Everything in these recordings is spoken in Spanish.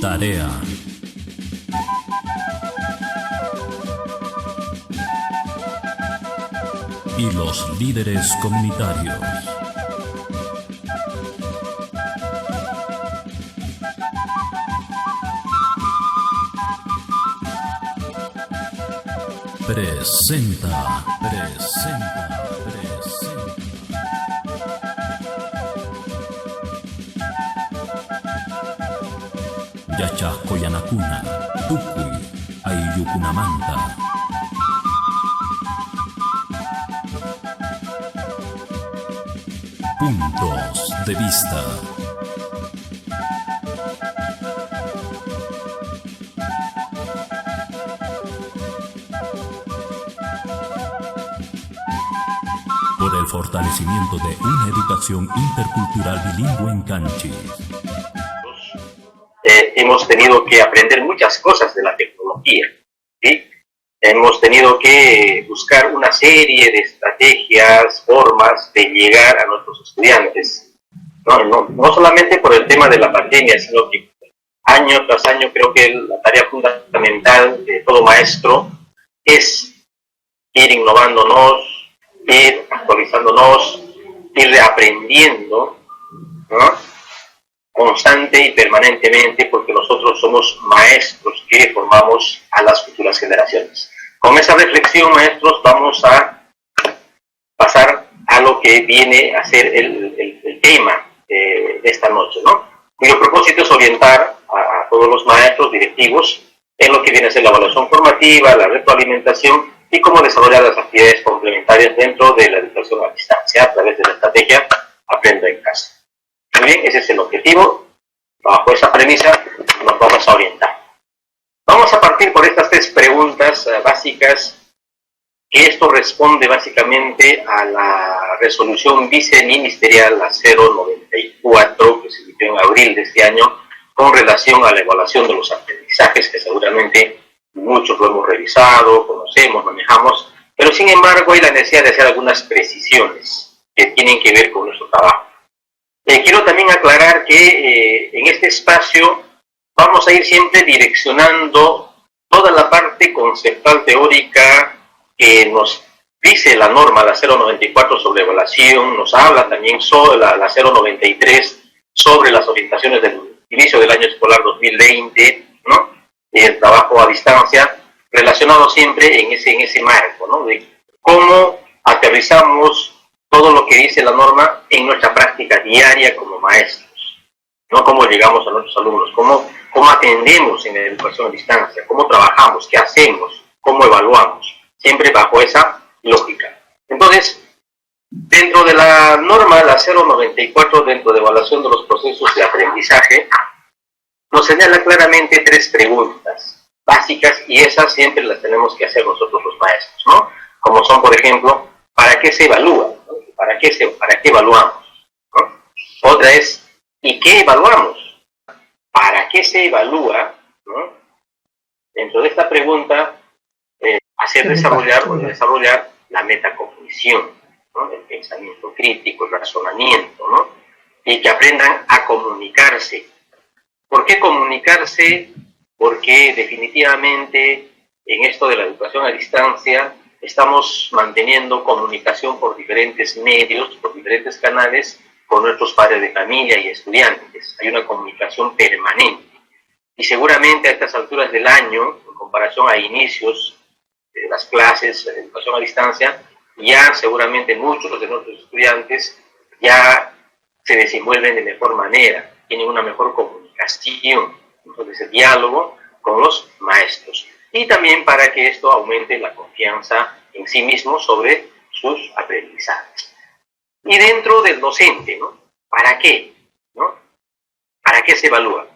Tarea. Y los líderes comunitarios. Presenta. Yachasco Yanacuna, Tucuy, Ayucunamanta. Puntos de vista. Por el fortalecimiento de una educación intercultural bilingüe en Canchi. Hemos tenido que aprender muchas cosas de la tecnología, ¿sí? Hemos tenido que buscar una serie de estrategias, formas de llegar a nuestros estudiantes. No solamente por el tema de la pandemia, sino que año tras año creo que la tarea fundamental de todo maestro es ir innovándonos, ir actualizándonos, ir reaprendiendo, ¿no? Constante y permanentemente, porque nosotros somos maestros que formamos a las futuras generaciones. Con esa reflexión, maestros, vamos a pasar a lo que viene a ser el tema de esta noche, ¿no? Cuyo propósito es orientar a todos los maestros directivos en lo que viene a ser la evaluación formativa, la retroalimentación y cómo desarrollar las actividades complementarias dentro de la educación a distancia a través de la estrategia Aprendo en Casa. Muy bien, ese es el objetivo. Bajo esa premisa nos vamos a orientar. Vamos a partir por estas tres preguntas básicas, que esto responde básicamente a la resolución viceministerial la 094 que se emitió en abril de este año con relación a la evaluación de los aprendizajes, que seguramente muchos lo hemos revisado, conocemos, manejamos, pero sin embargo hay la necesidad de hacer algunas precisiones que tienen que ver con nuestro trabajo. Quiero también aclarar que en este espacio vamos a ir siempre direccionando toda la parte conceptual teórica que nos dice la norma, la 094 sobre evaluación, nos habla también sobre la 093 sobre las orientaciones del inicio del año escolar 2020, ¿no? Y el trabajo a distancia, relacionado siempre en ese marco, ¿no? De cómo aterrizamos todo lo que dice la norma en nuestra práctica diaria como maestros, ¿no? Cómo llegamos a nuestros alumnos, cómo atendemos en la educación a distancia, cómo trabajamos, qué hacemos, cómo evaluamos, siempre bajo esa lógica. Entonces, dentro de la norma, la 094, dentro de evaluación de los procesos de aprendizaje, nos señala claramente tres preguntas básicas y esas siempre las tenemos que hacer nosotros los maestros, ¿no? Como son, por ejemplo, ¿para qué se evalúa? ¿Para qué evaluamos? ¿No? Otra es, ¿y qué evaluamos? ¿Para qué se evalúa? ¿No? Dentro de esta pregunta, desarrollar la metacognición, ¿no? El pensamiento crítico, el razonamiento, ¿no? Y que aprendan a comunicarse. ¿Por qué comunicarse? Porque definitivamente en esto de la educación a distancia estamos manteniendo comunicación por diferentes medios, por diferentes canales, con nuestros padres de familia y estudiantes. Hay una comunicación permanente. Y seguramente a estas alturas del año, en comparación a inicios de las clases de educación a distancia, ya seguramente muchos de nuestros estudiantes ya se desenvuelven de mejor manera, tienen una mejor comunicación, entonces el diálogo con los maestros. Y también para que esto aumente la confianza en sí mismo sobre sus aprendizajes. Y dentro del docente, ¿no? ¿Para qué? ¿No? ¿Para qué se evalúa?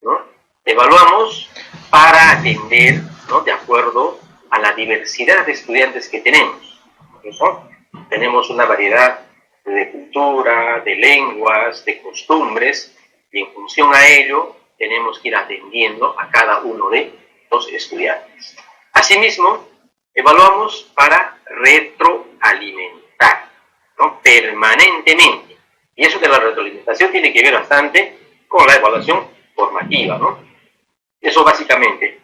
¿No? Evaluamos para atender, ¿no? De acuerdo a la diversidad de estudiantes que tenemos. ¿No? Tenemos una variedad de cultura, de lenguas, de costumbres, y en función a ello tenemos que ir atendiendo a cada uno de los estudiantes. Asimismo, evaluamos para retroalimentar, ¿no? Permanentemente. Y eso de la retroalimentación tiene que ver bastante con la evaluación formativa, ¿no? Eso básicamente.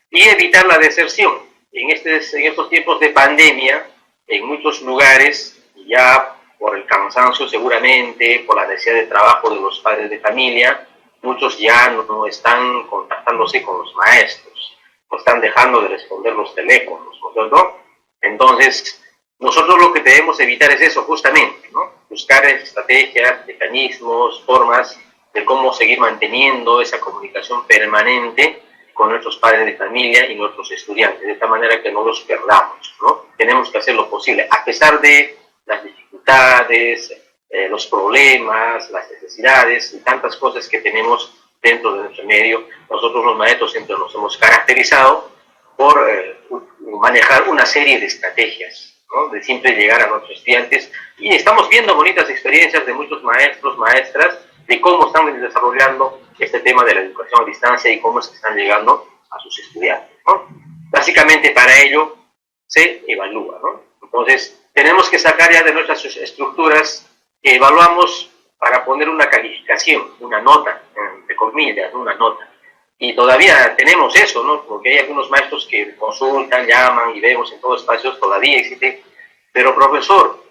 Y evitar la deserción. En estos tiempos de pandemia, en muchos lugares, ya por el cansancio seguramente, por la necesidad de trabajo de los padres de familia, muchos ya no están contactándose con los maestros, no están dejando de responder los teléfonos, ¿no? Entonces, nosotros lo que debemos evitar es eso, justamente, ¿no? Buscar estrategias, mecanismos, formas de cómo seguir manteniendo esa comunicación permanente con nuestros padres de familia y nuestros estudiantes, de tal manera que no los perdamos, ¿no? Tenemos que hacer lo posible, a pesar de las dificultades, los problemas, las necesidades y tantas cosas que tenemos dentro de nuestro medio. Nosotros los maestros siempre nos hemos caracterizado por manejar una serie de estrategias, ¿no? De siempre llegar a nuestros estudiantes, y estamos viendo bonitas experiencias de muchos maestros, maestras, de cómo están desarrollando este tema de la educación a distancia y cómo es que están llegando a sus estudiantes, ¿no? Básicamente para ello se evalúa, ¿no? Entonces tenemos que sacar ya de nuestras estructuras que evaluamos para poner una calificación, una nota, entre comillas, una nota. Y todavía tenemos eso, ¿no? Porque hay algunos maestros que consultan, llaman y vemos en todos espacios, todavía existe. Pero profesor,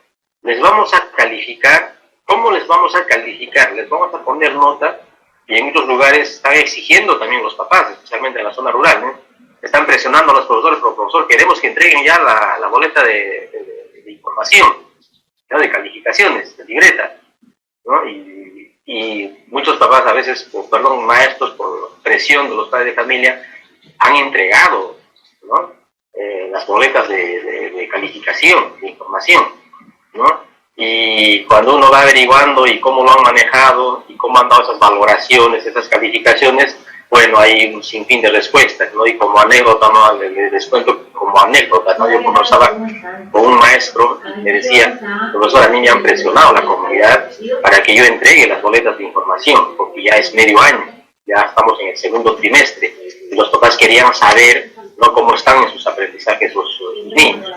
¿les vamos a calificar? ¿Cómo les vamos a calificar? ¿Les vamos a poner nota? Y en muchos lugares están exigiendo también los papás, especialmente en la zona rural, ¿no? Están presionando a los profesores, pero profesor, queremos que entreguen ya la boleta de información, ¿no? De calificaciones, de libreta, ¿no? Y muchos papás a veces, maestros, por presión de los padres de familia, han entregado, ¿no? Las boletas de calificación, de información, ¿no? Y cuando uno va averiguando y cómo lo han manejado y cómo han dado esas valoraciones, esas calificaciones, bueno, hay un sinfín de respuestas, ¿no? Y como anécdota, ¿no? Les cuento como anécdota, ¿no? Yo conversaba con un maestro y me decía, profesor, a mí me han presionado la comunidad para que yo entregue las boletas de información, porque ya es medio año, ya estamos en el segundo trimestre, y los papás querían saber, ¿no? Cómo están en sus aprendizajes sus niños.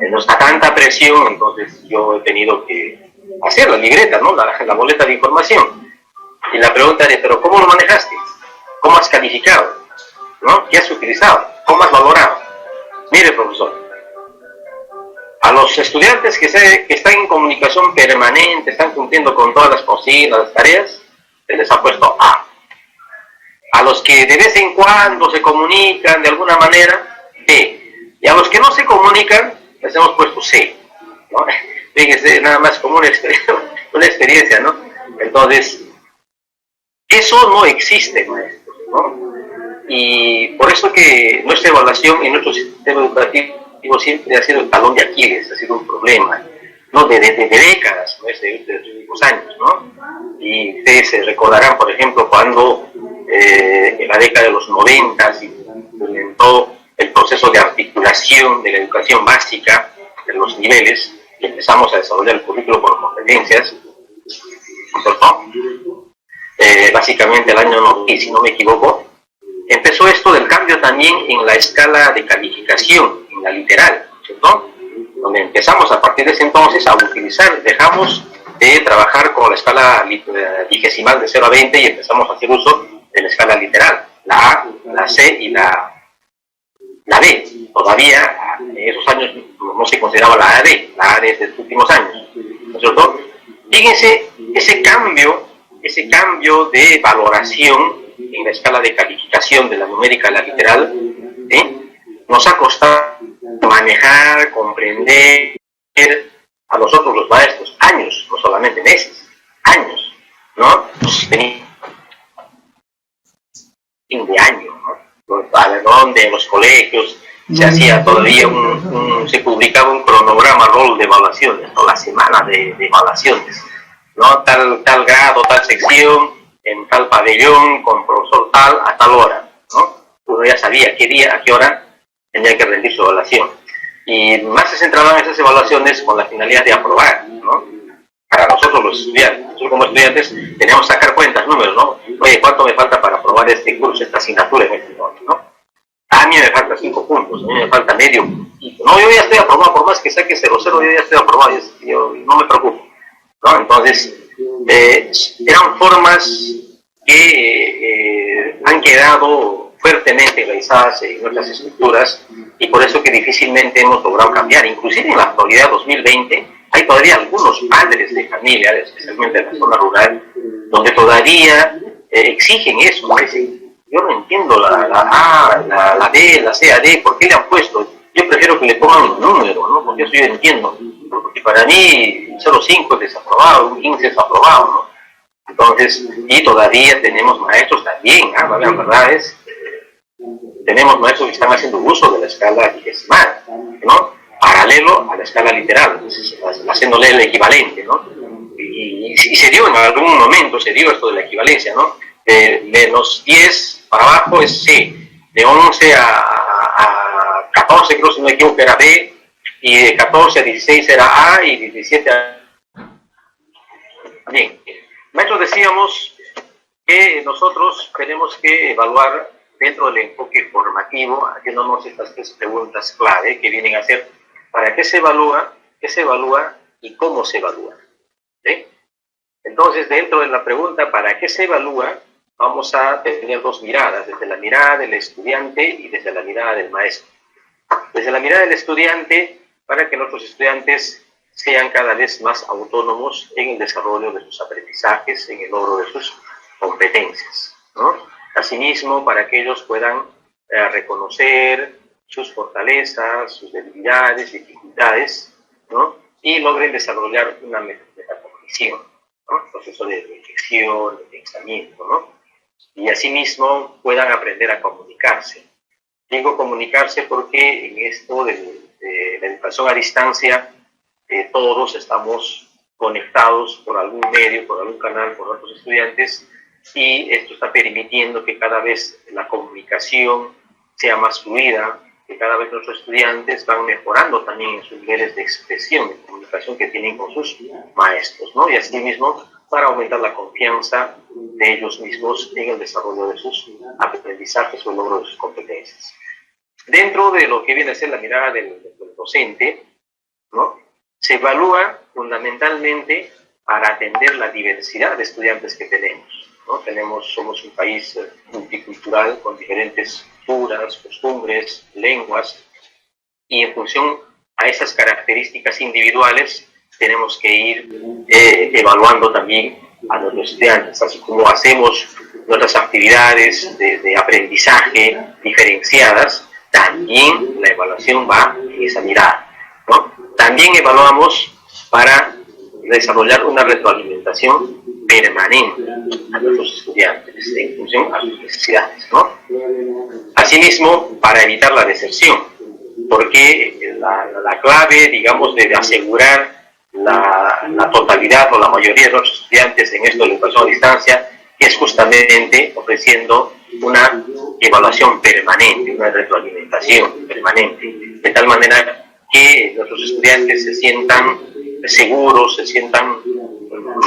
No está tanta presión, entonces yo he tenido que hacer la libreta, ¿no? La boleta de información. Y la pregunta es, ¿pero cómo lo manejaste? ¿Cómo has calificado? ¿No? ¿Qué has utilizado? ¿Cómo has valorado? Mire, profesor, a los estudiantes que están en comunicación permanente, están cumpliendo con todas las consignas, las tareas, se les ha puesto A. A los que de vez en cuando se comunican de alguna manera, B. Y a los que no se comunican, les hemos puesto C, ¿no? Fíjense, nada más como una experiencia, ¿no? Entonces, eso no existe, maestros, ¿no? Y por eso que nuestra evaluación y nuestro sistema educativo siempre ha sido el talón de Aquiles, ha sido un problema, ¿no? De décadas, ¿no? Desde los últimos años, ¿no? Y ustedes se recordarán, por ejemplo, cuando en la década de los 90 se implementó el proceso de articulación de la educación básica de los niveles, y empezamos a desarrollar el currículo por competencias, ¿cierto? Básicamente el año 90, si no me equivoco, empezó esto del cambio también en la escala de calificación, en la literal, ¿cierto? Donde empezamos a partir de ese entonces a utilizar, dejamos de trabajar con la escala vigesimal de 0 a 20 y empezamos a hacer uso de la escala literal, la A, la C y la D. Todavía en esos años no se consideraba la AD es de los últimos años, ¿no es cierto? Fíjense ese cambio de valoración en la escala de calificación de la numérica a la literal, ¿sí? Nos ha costado manejar, comprender a nosotros los maestros, años, no solamente meses, años, ¿no? Pues fin de año, ¿no? Donde en los colegios se hacía todavía se publicaba un cronograma rol de evaluaciones, ¿no? La semana de evaluaciones, ¿no? Tal grado, tal sección, en tal pabellón, con profesor tal, a tal hora, ¿no? Uno ya sabía qué día, a qué hora tenía que rendir su evaluación. Y más se centraban en esas evaluaciones con la finalidad de aprobar, ¿no? Para nosotros los estudiantes, nosotros como estudiantes teníamos que sacar cuentas, números, ¿no? Oye, ¿cuánto me falta para aprobar este curso, esta asignatura en este momento, ¿no? A mí me faltan 5 puntos, a mí me falta medio puntito. No, yo ya estoy aprobado, por más que saque 0,0, yo ya estoy aprobado, yo no me preocupo, ¿no? Entonces, eran formas que han quedado fuertemente enraizadas en nuestras estructuras y por eso que difícilmente hemos logrado cambiar. Inclusive en la actualidad 2020 hay todavía algunos padres de familia, especialmente en la zona rural, donde todavía exigen eso, ¿no? Yo no entiendo la A, la B, la C, A, D, ¿por qué le han puesto? Yo prefiero que le pongan un número, ¿no? Porque eso yo entiendo. Porque para mí 0,5 es desaprobado, un 15 es aprobado, ¿no? Entonces, y todavía tenemos maestros también, ¿ah? La verdad es, tenemos maestros que están haciendo uso de la escala vigesimal, ¿no? Paralelo a la escala literal, entonces, haciéndole el equivalente, ¿no? Y se dio en algún momento, se dio esto de la equivalencia, ¿no? De menos 10 para abajo es C, de 11 a 14, creo si no me equivoco, era B, y de 14 a 16 era A, y 17 a... Bien, maestros, decíamos que nosotros tenemos que evaluar dentro del enfoque formativo, haciéndonos estas tres preguntas clave que vienen a ser ¿para qué se evalúa y cómo se evalúa? ¿Sí? Entonces, dentro de la pregunta ¿para qué se evalúa? Vamos a tener dos miradas, desde la mirada del estudiante y desde la mirada del maestro. Desde la mirada del estudiante, para que nuestros estudiantes sean cada vez más autónomos en el desarrollo de sus aprendizajes, en el logro de sus competencias, ¿no? Asimismo, para que ellos puedan reconocer sus fortalezas, sus debilidades, dificultades, ¿no? Y logren desarrollar una metacognición, ¿no? Proceso de reflexión, de pensamiento, ¿no? Y asimismo puedan aprender a comunicarse. Digo comunicarse porque en esto de la educación a distancia todos estamos conectados por algún medio, por algún canal, con otros estudiantes, y esto está permitiendo que cada vez la comunicación sea más fluida, que cada vez nuestros estudiantes van mejorando también en sus niveles de expresión, de comunicación que tienen con sus maestros, ¿no? Y asimismo para aumentar la confianza de ellos mismos en el desarrollo de sus aprendizajes o el logro de sus competencias. Dentro de lo que viene a ser la mirada del docente, ¿no? Se evalúa fundamentalmente para atender la diversidad de estudiantes que tenemos, ¿no? Somos un país multicultural con diferentes culturas, costumbres, lenguas, y en función a esas características individuales tenemos que ir evaluando también a nuestros estudiantes, así como hacemos nuestras actividades de aprendizaje diferenciadas, también la evaluación va en esa mirada, ¿no? También evaluamos para desarrollar una retroalimentación permanente a nuestros estudiantes en función a sus necesidades, ¿no? Asimismo, para evitar la deserción, porque la clave, digamos, de asegurar la totalidad o la mayoría de nuestros estudiantes en esto de la educación a distancia es justamente ofreciendo una evaluación permanente, una retroalimentación permanente, de tal manera que nuestros estudiantes se sientan seguros, se sientan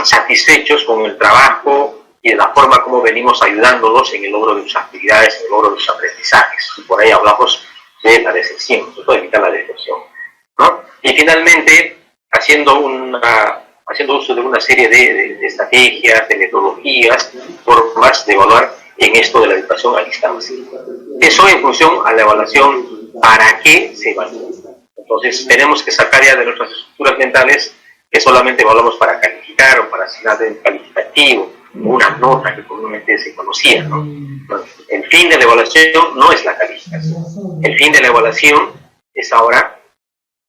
satisfechos con el trabajo y de la forma como venimos ayudándolos en el logro de sus actividades, en el logro de sus aprendizajes. Y por ahí hablamos de la deserción, sobre todo evitar la deserción, ¿no? Y finalmente, haciendo uso de una serie de estrategias, de metodologías, formas de evaluar en esto de la educación a distancia. Eso en función a la evaluación, ¿para qué se evalúa? Entonces, tenemos que sacar ya de nuestras estructuras mentales que solamente evaluamos para calificar o para asignar un calificativo, una nota que comúnmente se conocía, ¿no? El fin de la evaluación no es la calificación. El fin de la evaluación es ahora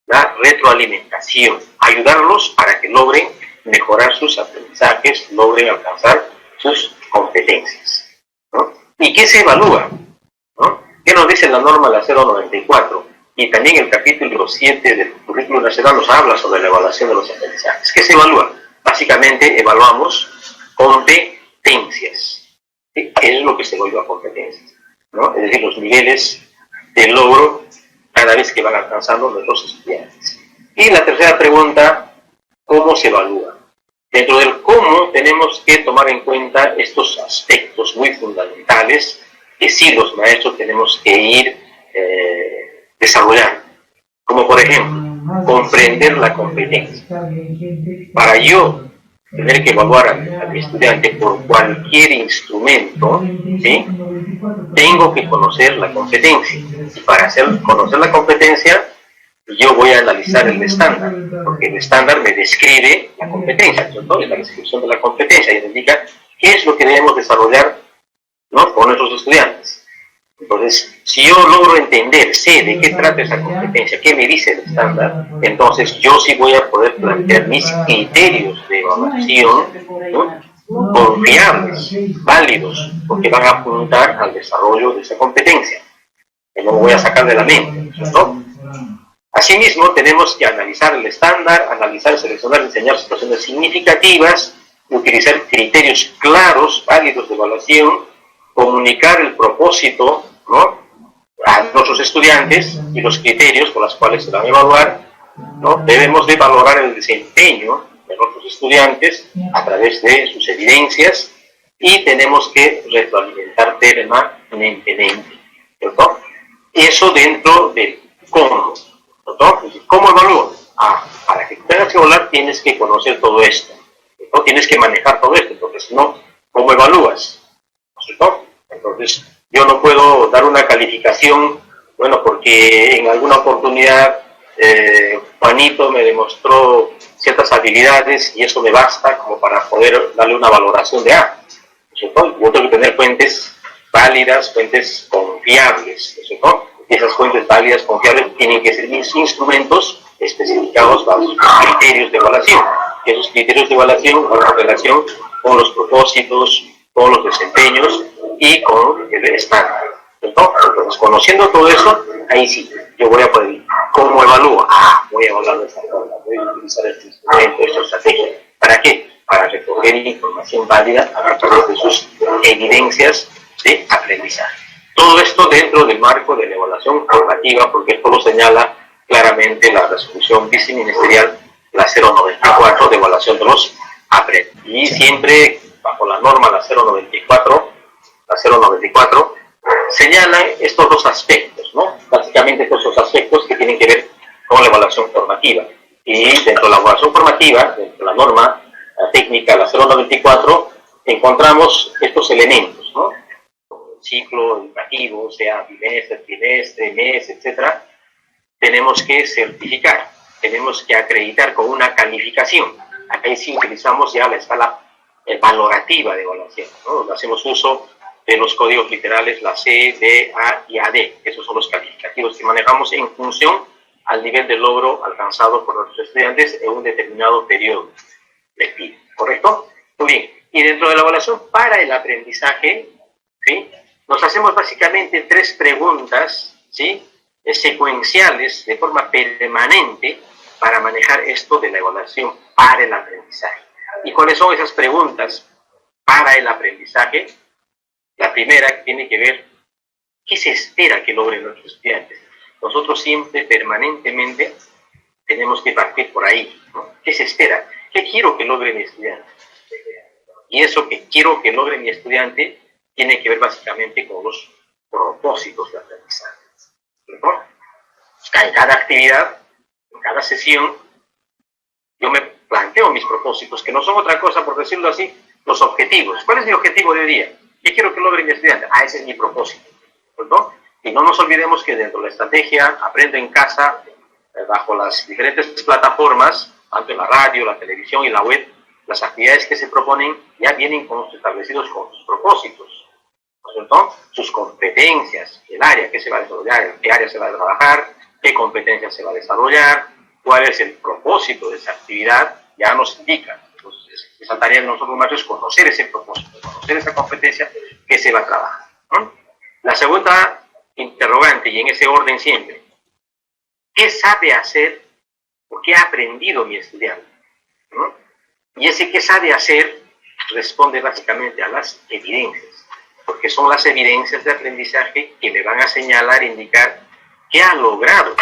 la retroalimentación, ayudarlos para que logren mejorar sus aprendizajes, logren alcanzar sus competencias, ¿no? ¿Y qué se evalúa? ¿No? ¿Qué nos dice la norma la 094? Y también el capítulo 7 del currículum nacional nos habla sobre la evaluación de los aprendizajes. ¿Qué se evalúa? Básicamente evaluamos competencias. ¿Sí? ¿Qué es lo que se evalúa? Competencias, ¿no? Es decir, los niveles de logro cada vez que van alcanzando nuestros estudiantes. Y la tercera pregunta, ¿cómo se evalúa? Dentro del cómo tenemos que tomar en cuenta estos aspectos muy fundamentales que sí los maestros tenemos que ir desarrollar, como por ejemplo, comprender la competencia. Para yo tener que evaluar a mi estudiante por cualquier instrumento, ¿sí? Tengo que conocer la competencia. Y para conocer la competencia, yo voy a analizar el estándar, porque el estándar me describe la competencia, ¿cierto? Es la descripción de la competencia y me indica qué es lo que debemos desarrollar, ¿no?, con nuestros estudiantes. Entonces, si yo logro entender, sé de qué trata esa competencia, qué me dice el estándar, entonces yo sí voy a poder plantear mis criterios de evaluación, ¿no?, confiables, válidos, porque van a apuntar al desarrollo de esa competencia, que no me voy a sacar de la mente, ¿cierto? Asimismo, tenemos que analizar el estándar, analizar, seleccionar, diseñar situaciones significativas, utilizar criterios claros, válidos de evaluación, comunicar el propósito, ¿no?, a nuestros estudiantes y los criterios con los cuales se van a evaluar, ¿no? Debemos de valorar el desempeño de nuestros estudiantes a través de sus evidencias y tenemos que retroalimentar permanentemente, ¿cierto? Eso dentro del cómo, ¿cierto? ¿Cómo evalúo? Para que tengas que evaluar tienes que conocer todo esto, ¿cierto? Tienes que manejar todo esto, porque si no, ¿cómo evalúas? ¿Cierto? Entonces, yo no puedo dar una calificación, bueno, porque en alguna oportunidad Juanito me demostró ciertas habilidades y eso me basta como para poder darle una valoración de A, ¿cierto? Yo tengo que tener fuentes válidas, fuentes confiables, ¿cierto? Y esas fuentes válidas, confiables, tienen que ser mis instrumentos especificados bajo los criterios de evaluación. Y esos criterios de evaluación van en relación con los propósitos, con los desempeños y con el estándar, ¿cierto? Entonces, conociendo todo eso, ahí sí, yo voy a poder, ¿cómo evalúo? Voy a evaluar de esta forma, voy a utilizar este instrumento, esta estrategia. ¿Para qué? Para recoger información válida a través de sus evidencias de aprendizaje. Todo esto dentro del marco de la evaluación formativa, porque esto lo señala claramente la resolución viceministerial, la 094, de evaluación de los aprendizajes. Y siempre bajo la norma, la 094, señala estos dos aspectos, ¿no? Básicamente estos dos aspectos que tienen que ver con la evaluación formativa. Y dentro de la evaluación formativa, dentro de la norma técnica, la 094, encontramos estos elementos, ¿no? El ciclo educativo, sea bimestre, trimestre, mes, etcétera, tenemos que certificar, tenemos que acreditar con una calificación. Aquí sí utilizamos ya la escala valorativa de evaluación, ¿no? Hacemos uso de los códigos literales, la C, D, A y AD. Esos son los calificativos que manejamos en función al nivel de logro alcanzado por nuestros estudiantes en un determinado periodo lectivo, ¿correcto? Muy bien. Y dentro de la evaluación para el aprendizaje, ¿sí?, nos hacemos básicamente 3 preguntas, ¿sí?, secuenciales de forma permanente para manejar esto de la evaluación para el aprendizaje. ¿Y cuáles son esas preguntas para el aprendizaje? La primera tiene que ver qué se espera que logren nuestros estudiantes. Nosotros siempre, permanentemente, tenemos que partir por ahí, ¿no? ¿Qué se espera? ¿Qué quiero que logre mi estudiante? Y eso que quiero que logre mi estudiante tiene que ver básicamente con los propósitos de aprendizaje, ¿no? En cada actividad, en cada sesión, yo me planteo mis propósitos, que no son otra cosa, por decirlo así, los objetivos. ¿Cuál es mi objetivo de día? ¿Qué quiero que logre mi estudiante? Ese es mi propósito, ¿no? Y no nos olvidemos que dentro de la estrategia Aprendo en Casa, bajo las diferentes plataformas, tanto en la radio, la televisión y la web, las actividades que se proponen ya vienen establecidos con sus propósitos, ¿no? Sus competencias, el área que se va a desarrollar, en qué área se va a trabajar, qué competencias se va a desarrollar, cuál es el propósito de esa actividad, ya nos indica. Entonces, esa tarea de nosotros maestros es conocer ese propósito, conocer esa competencia que se va a trabajar, ¿no? La segunda interrogante, y en ese orden siempre, ¿qué sabe hacer o qué ha aprendido mi estudiante? ¿No? Y ese qué sabe hacer responde básicamente a las evidencias, porque son las evidencias de aprendizaje que me van a señalar, indicar qué ha logrado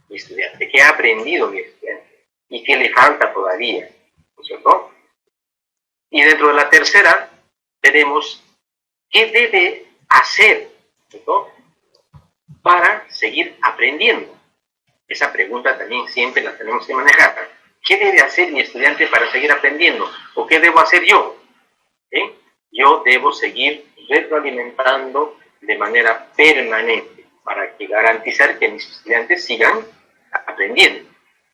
mi estudiante, qué ha aprendido mi estudiante y qué le falta todavía, ¿no es cierto? Y dentro de la tercera tenemos qué debe hacer, ¿cierto?, para seguir aprendiendo. Esa pregunta también siempre la tenemos que manejar. ¿qué debe hacer mi estudiante para seguir aprendiendo? ¿O qué debo hacer yo? ¿Sí? Yo debo seguir retroalimentando de manera permanente para garantizar que mis estudiantes sigan aprendiendo,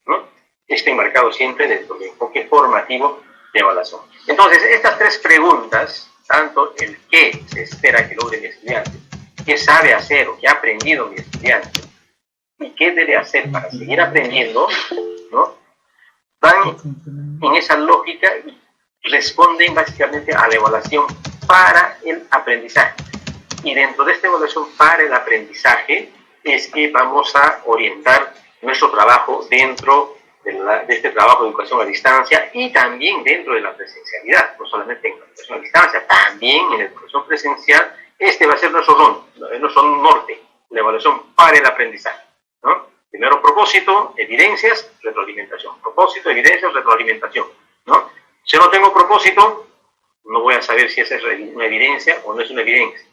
¿no? Esto enmarcado siempre dentro del enfoque formativo de evaluación. Entonces, estas tres preguntas, tanto el qué se espera que logre mi estudiante, qué sabe hacer o qué ha aprendido mi estudiante, y qué debe hacer para seguir aprendiendo, ¿no?, van en esa lógica y responden básicamente a la evaluación para el aprendizaje. Y dentro de esta evaluación para el aprendizaje es que vamos a orientar nuestro trabajo dentro de este trabajo de educación a distancia y también dentro de la presencialidad, no solamente en la educación a distancia, también en la educación presencial. Este va a ser nuestro norte, la evaluación para el aprendizaje, ¿no? Primero propósito, evidencias, retroalimentación. Propósito, evidencias, retroalimentación, ¿no? Si no tengo propósito, no voy a saber si esa es una evidencia o no es una evidencia.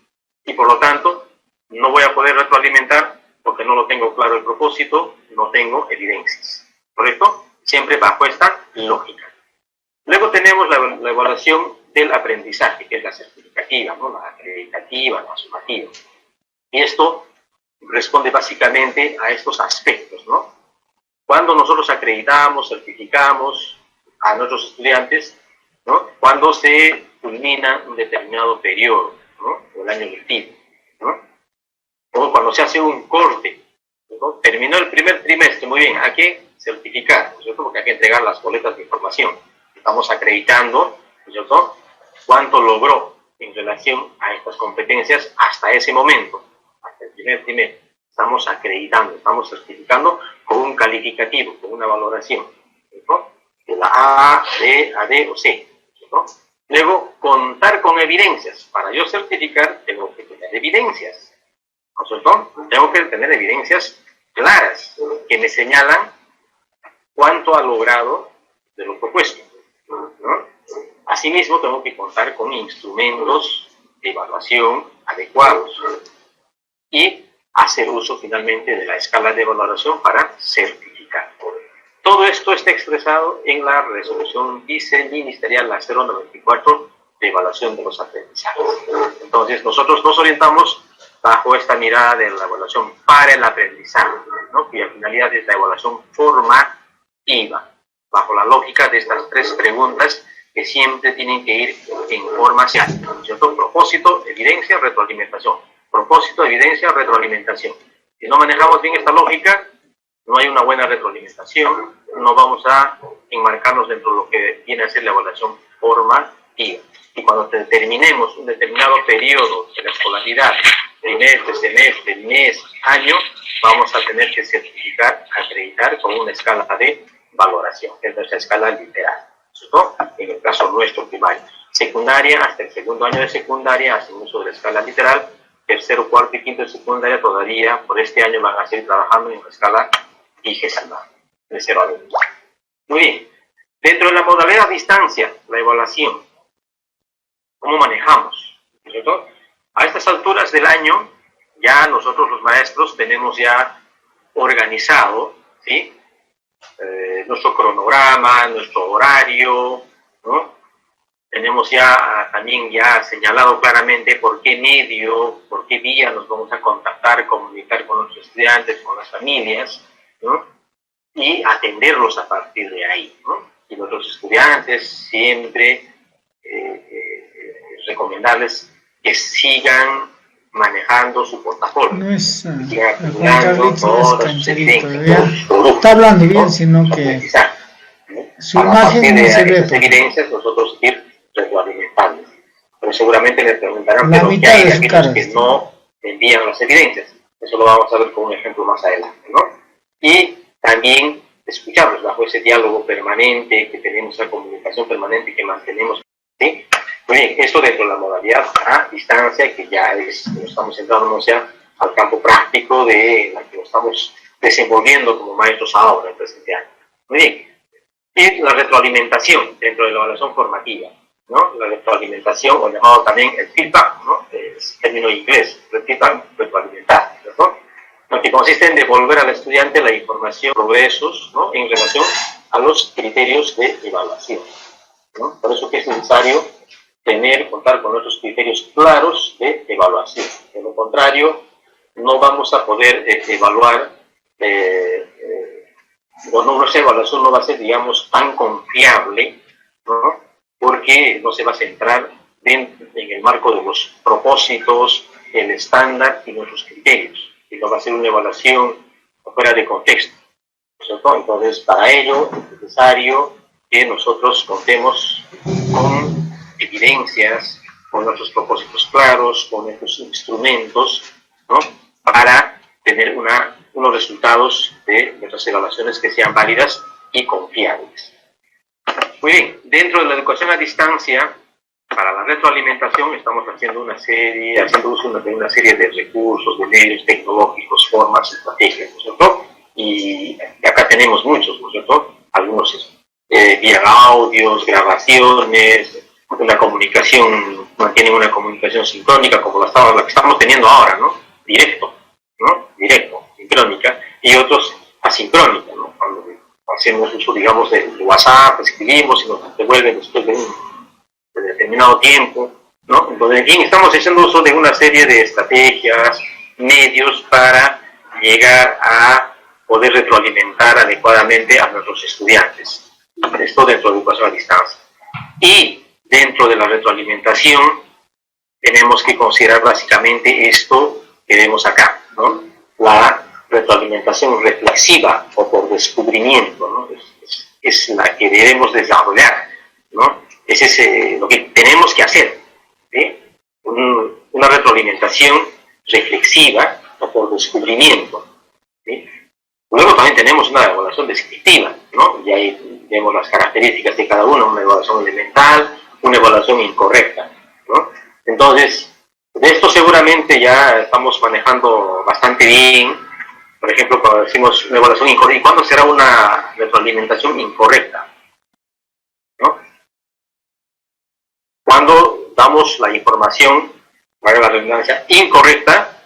Y por lo tanto, no voy a poder retroalimentar porque no lo tengo claro el propósito, no tengo evidencias. ¿Correcto? Siempre bajo esta lógica. Luego tenemos la evaluación del aprendizaje, que es la certificativa, ¿no?, la acreditativa, la sumativa. Y esto responde básicamente a estos aspectos, ¿no? Cuando nosotros acreditamos, certificamos a nuestros estudiantes, ¿no?, cuando se culmina un determinado periodo, ¿no?, o el año lectivo, ¿no?, o cuando se hace un corte, ¿no?, terminó el primer trimestre, muy bien, hay que certificar, ¿no es cierto?, porque hay que entregar las boletas de información. Estamos acreditando, ¿no es cierto?, cuánto logró en relación a estas competencias hasta ese momento, hasta el primer trimestre. Estamos acreditando, estamos certificando con un calificativo, con una valoración, ¿no?, de la A, B, A, D o C, ¿no? Luego, contar con evidencias. Para yo certificar, tengo que tener evidencias, ¿no es cierto? Tengo que tener evidencias claras que me señalan cuánto ha logrado de lo propuesto, ¿no? Asimismo, tengo que contar con instrumentos de evaluación adecuados y hacer uso finalmente de la escala de valoración para certificar. Todo esto está expresado en la resolución viceministerial la 094 de evaluación de los aprendizajes. Entonces, nosotros nos orientamos bajo esta mirada de la evaluación para el aprendizaje, ¿no?, cuya finalidad es la evaluación formativa, bajo la lógica de estas tres preguntas que siempre tienen que ir en forma ¿cierto? Propósito, evidencia, retroalimentación. Propósito, evidencia, retroalimentación. Si no manejamos bien esta lógica, no hay una buena retroalimentación, no vamos a enmarcarnos dentro de lo que viene a ser la evaluación formativa. Y cuando terminemos un determinado periodo de la escolaridad, trimestre, semestre, mes, año, vamos a tener que certificar, acreditar con una escala de valoración, que es nuestra escala literal, ¿cierto? En el caso nuestro primario. Secundaria, hasta el segundo año de secundaria, hacen uso de la escala literal. Tercero, cuarto y quinto de secundaria todavía por este año van a seguir trabajando en la escala vigésima, de 0 a 20. Muy bien. Dentro de la modalidad a distancia, la evaluación, ¿cómo manejamos? ¿Cierto? A estas alturas del año, ya nosotros los maestros tenemos ya organizado, ¿sí?, nuestro cronograma, nuestro horario, ¿no? Tenemos ya también señalado claramente por qué medio, por qué vía nos vamos a contactar, comunicar con nuestros estudiantes, con las familias, ¿no?, y atenderlos a partir de ahí, ¿no? Y nuestros estudiantes siempre recomendarles que sigan manejando su portafolio. No es Juan Carlitos, no es Cancherito, está hablando bien, sino que su imagen no se ve. Estas evidencias nosotros ir retroalimentando. Pero seguramente les preguntarán, la pero mitad ¿qué hay de de su aquellos cara que no envían las evidencias? Eso lo vamos a ver con un ejemplo más adelante, ¿no? Y también escucharlos bajo ese diálogo permanente que tenemos, esa comunicación permanente que mantenemos, ¿sí? Muy bien, esto dentro de la modalidad a distancia, que ya estamos entrándonos ya al campo práctico de la que nos estamos desenvolviendo como maestros ahora en presencial. Muy bien. Y la retroalimentación dentro de la evaluación formativa, ¿no? La retroalimentación, o llamado también el feedback, ¿no? Es término inglés, el feedback, retroalimentar, ¿no? lo que consiste en devolver al estudiante la información, progresos, ¿no?, en relación a los criterios de evaluación, ¿no? Por eso que es necesario contar con nuestros criterios claros de evaluación. De lo contrario, no vamos a poder evaluar, nuestra evaluación no va a ser, digamos, tan confiable, ¿no?, porque no se va a centrar en el marco de los propósitos, el estándar y nuestros criterios, y no va a ser una evaluación fuera de contexto, ¿cierto? Entonces, para ello es necesario que nosotros contemos con evidencias, con nuestros propósitos claros, con nuestros instrumentos, ¿no?, para tener unos resultados de nuestras evaluaciones que sean válidas y confiables. Muy bien, dentro de la educación a distancia, para la retroalimentación estamos haciendo uso de una serie de recursos, de medios tecnológicos, formas, estrategias, ¿no es cierto? Y acá tenemos muchos, ¿no es cierto? Algunos vía audios, grabaciones, mantienen una comunicación sincrónica como la que estamos teniendo ahora, ¿no? Directo, sincrónica, y otros asincrónica, ¿no? Cuando hacemos uso, digamos, de WhatsApp, escribimos y nos devuelven después de determinado tiempo, ¿no? Entonces, en fin, estamos haciendo uso de una serie de estrategias, medios para llegar a poder retroalimentar adecuadamente a nuestros estudiantes. Esto dentro de educación a distancia. Y dentro de la retroalimentación tenemos que considerar básicamente esto que vemos acá, ¿no? La retroalimentación reflexiva o por descubrimiento, ¿no? Es la que debemos desarrollar, ¿no? Ese es lo que tenemos que hacer, ¿sí? Una retroalimentación reflexiva o por descubrimiento, ¿sí? Luego también tenemos una evaluación descriptiva, ¿no? Y ahí vemos las características de cada uno, una evaluación elemental, una evaluación incorrecta, ¿no? Entonces, de esto seguramente ya estamos manejando bastante bien. Por ejemplo, cuando decimos una evaluación incorrecta, ¿y cuándo será una retroalimentación incorrecta? ¿No? Cuando damos la información, para la redundancia, incorrecta,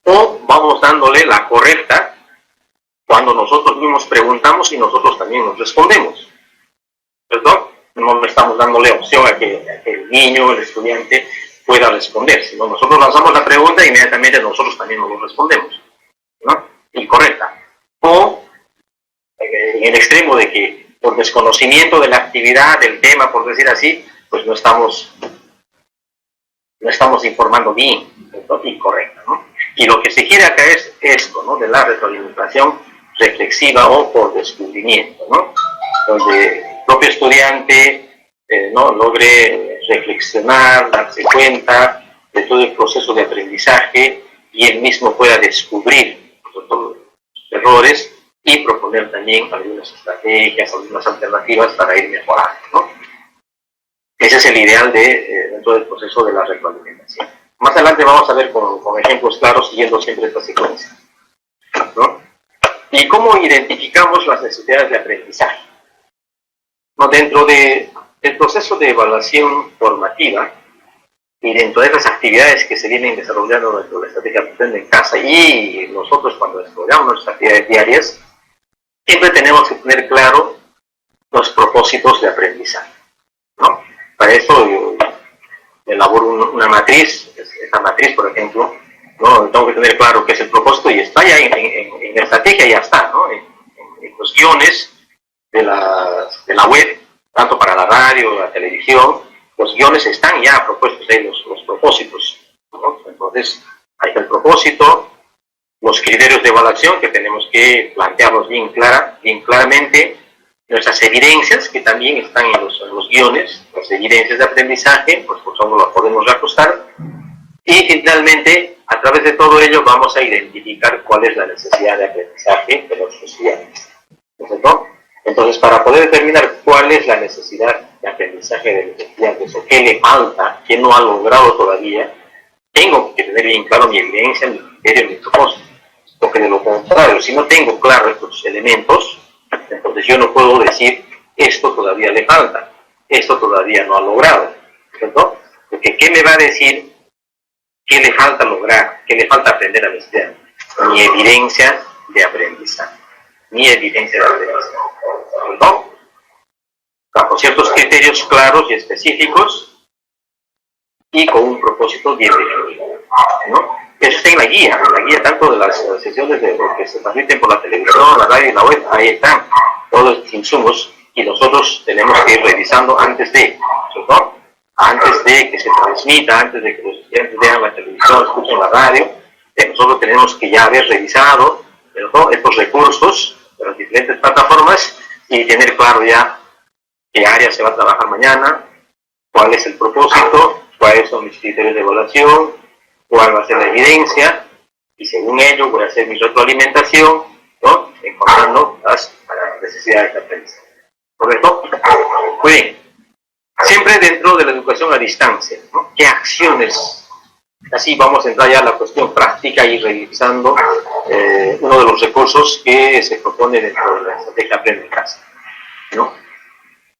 o vamos dándole la correcta cuando nosotros mismos preguntamos y nosotros también nos respondemos, ¿cierto? No estamos dándole opción a que el niño, el estudiante, pueda responder, sino nosotros lanzamos la pregunta e inmediatamente nosotros también nos lo respondemos, ¿no? Incorrecta. O en el extremo de que por desconocimiento de la actividad, del tema, por decir así, pues no estamos informando bien, ¿no? Incorrecta, ¿no? Y lo que se quiere acá es esto, ¿no?, de la retroalimentación reflexiva o por descubrimiento, ¿no? Donde el propio estudiante ¿no?, logre reflexionar, darse cuenta de todo el proceso de aprendizaje y él mismo pueda descubrir los errores y proponer también algunas estrategias, algunas alternativas para ir mejorando, ¿no? Ese es el ideal dentro del proceso de la retroalimentación. Más adelante vamos a ver con ejemplos claros siguiendo siempre esta secuencia, ¿no? ¿Y cómo identificamos las necesidades de aprendizaje? ¿No? Dentro del proceso de evaluación formativa y dentro de las actividades que se vienen desarrollando dentro de la estrategia Aprende en Casa y nosotros cuando desarrollamos nuestras actividades diarias, siempre tenemos que tener claro los propósitos de aprendizaje, ¿no? Para eso yo elaboro una matriz, esta matriz, por ejemplo, ¿no? Tengo que tener claro qué es el propósito y está ya en la estrategia, ya está, ¿no? En los guiones de la web, tanto para la radio, la televisión, los guiones están ya propuestos ahí, los propósitos, ¿no? Entonces, ahí está el propósito, los criterios de evaluación que tenemos que plantearlos bien claramente, nuestras evidencias que también están en los guiones, las evidencias de aprendizaje, pues solo las podemos reajustar, y finalmente, a través de todo ello, vamos a identificar cuál es la necesidad de aprendizaje de los estudiantes, ¿no? Entonces, para poder determinar cuál es la necesidad de aprendizaje de los estudiantes o qué le falta, qué no ha logrado todavía, tengo que tener bien claro mi evidencia, mi criterio, mi propósito. Porque de lo contrario, si no tengo claro estos elementos, entonces yo no puedo decir esto todavía le falta, esto todavía no ha logrado, ¿cierto? Porque ¿qué me va a decir qué le falta lograr, qué le falta aprender a mi estudiante? ni evidencia de aprendizaje. Ni evidencia de aprendizaje. ¿No? Bajo ciertos criterios claros y específicos y con un propósito bien definido, ¿no? Eso está en la guía tanto de las sesiones que se transmiten por la televisión, la radio y la web. Ahí están todos los insumos y nosotros tenemos que ir revisando antes de, ¿no? Antes de que se transmita, antes de que los estudiantes vean la televisión, escuchen la radio, nosotros tenemos que ya haber revisado, ¿no?, estos recursos de las diferentes plataformas y tener claro ya qué área se va a trabajar mañana, cuál es el propósito, cuáles son mis criterios de evaluación, cuál va a ser la evidencia, y según ello voy a hacer mi retroalimentación, ¿no?, encontrando las necesidades de aprendizaje. ¿Correcto? Muy bien. Siempre dentro de la educación a distancia, ¿no?, ¿qué acciones? Así vamos a entrar ya a la cuestión práctica y revisando uno de los recursos que se propone dentro de la estrategia Aprende en Casa, ¿no?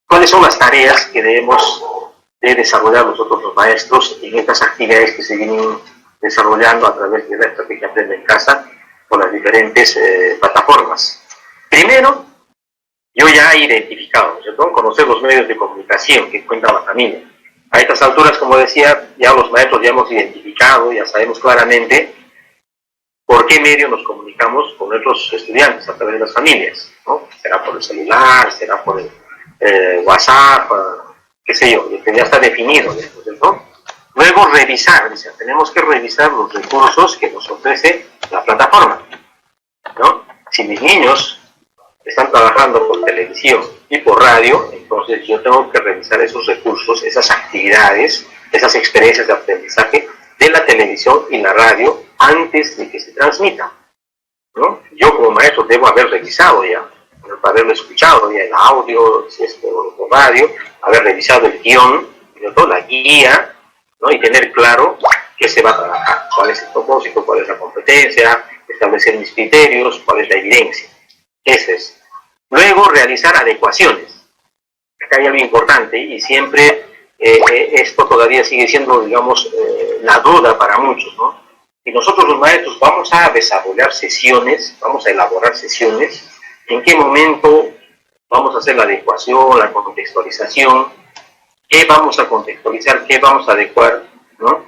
¿Cuáles son las tareas que debemos de desarrollar nosotros los maestros en estas actividades que se vienen desarrollando a través de la estrategia Aprende en Casa por las diferentes plataformas? Primero, yo ya he identificado, ¿cierto?, conocer los medios de comunicación que cuenta la familia. A estas alturas, como decía, ya los maestros ya hemos identificado, ya sabemos claramente por qué medio nos comunicamos con nuestros estudiantes a través de las familias, ¿no? Será por el celular, será por el WhatsApp, qué sé yo, que ya está definido, ¿no? Luego revisar, tenemos que revisar los recursos que nos ofrece la plataforma, ¿no? Si mis niños están trabajando por televisión y por radio, entonces yo tengo que revisar esos recursos, esas actividades, esas experiencias de aprendizaje de la televisión y la radio antes de que se transmita, ¿no? Yo como maestro debo haber revisado ya, haberlo escuchado ya el audio, si es por radio, haber revisado el guión, ¿no?, la guía, ¿no?, y tener claro qué se va a trabajar, cuál es el propósito, cuál es la competencia, establecer mis criterios, cuál es la evidencia. Ese es. Luego, realizar adecuaciones. Acá hay algo importante y siempre esto todavía sigue siendo, digamos, la duda para muchos, ¿no? Y nosotros los maestros vamos a desarrollar sesiones, vamos a elaborar sesiones. ¿En qué momento vamos a hacer la adecuación, la contextualización? ¿Qué vamos a contextualizar? ¿Qué vamos a adecuar? ¿No?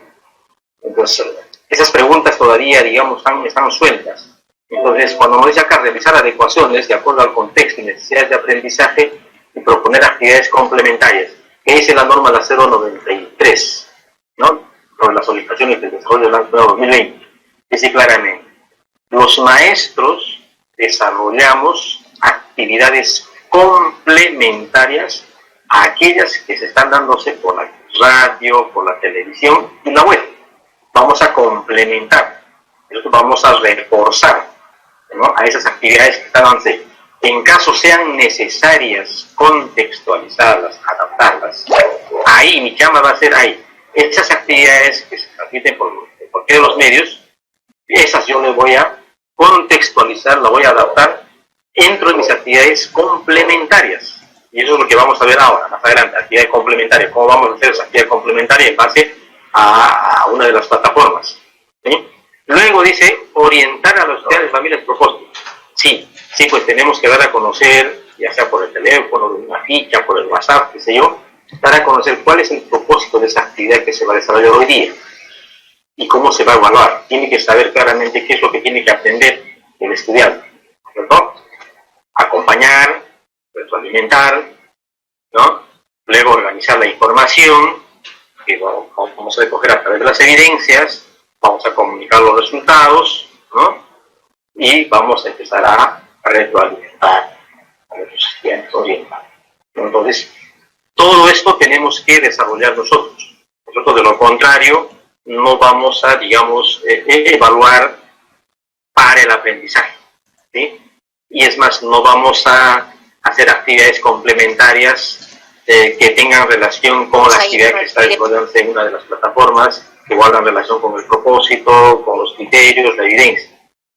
Entonces, esas preguntas todavía, digamos, están sueltas. Entonces, cuando nos dice acá realizar adecuaciones de acuerdo al contexto y necesidades de aprendizaje y proponer actividades complementarias, que dice la norma la 093, ¿no?, sobre las solicitaciones del desarrollo del año 2020, dice claramente, los maestros desarrollamos actividades complementarias a aquellas que se están dándose por la radio, por la televisión y la web. Vamos a complementar, vamos a reforzar, ¿no?, a esas actividades que están dándose. En caso sean necesarias, contextualizarlas, adaptarlas. Ahí, mi chamba va a ser ahí. Esas actividades que se transmiten por cualquiera de los medios, esas yo les voy a contextualizar, la voy a adaptar dentro de mis actividades complementarias. Y eso es lo que vamos a ver ahora, más adelante, actividad complementaria. ¿Cómo vamos a hacer esa actividad complementaria en base a una de las plataformas? ¿Sí? Luego dice, orientar a los estudiantes, familias, propósitos. Sí, pues tenemos que dar a conocer, ya sea por el teléfono, una ficha, por el WhatsApp, qué sé yo, dar a conocer cuál es el propósito de esa actividad que se va a desarrollar hoy día y cómo se va a evaluar. Tiene que saber claramente qué es lo que tiene que aprender el estudiante, ¿no? Acompañar, retroalimentar, ¿no? Luego organizar la información, que vamos a recoger a través de las evidencias, vamos a comunicar los resultados, ¿no? Y vamos a empezar a retroalimentar a nuestros estudiantes orientados. Entonces, todo esto tenemos que desarrollar nosotros. Nosotros, de lo contrario, no vamos a, digamos, evaluar para el aprendizaje, ¿sí? Y es más, no vamos a hacer actividades complementarias que tengan relación con la actividad que está desarrollándose en una de las plataformas, que guardan relación con el propósito, con los criterios, la evidencia,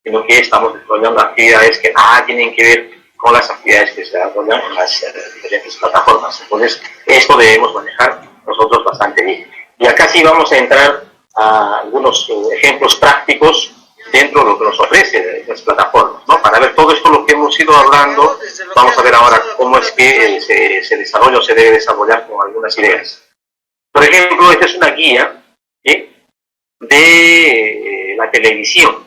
sino que estamos desarrollando actividades que nada tienen que ver con las actividades que se desarrollan en las diferentes plataformas. Entonces, esto debemos manejar nosotros bastante bien. Y acá sí vamos a entrar a algunos ejemplos prácticos dentro de lo que nos ofrece las plataformas, ¿no? Para ver todo esto lo que hemos ido hablando, vamos a ver ahora cómo es que se desarrolla o se debe desarrollar con algunas ideas. Por ejemplo, esta es una guía de la televisión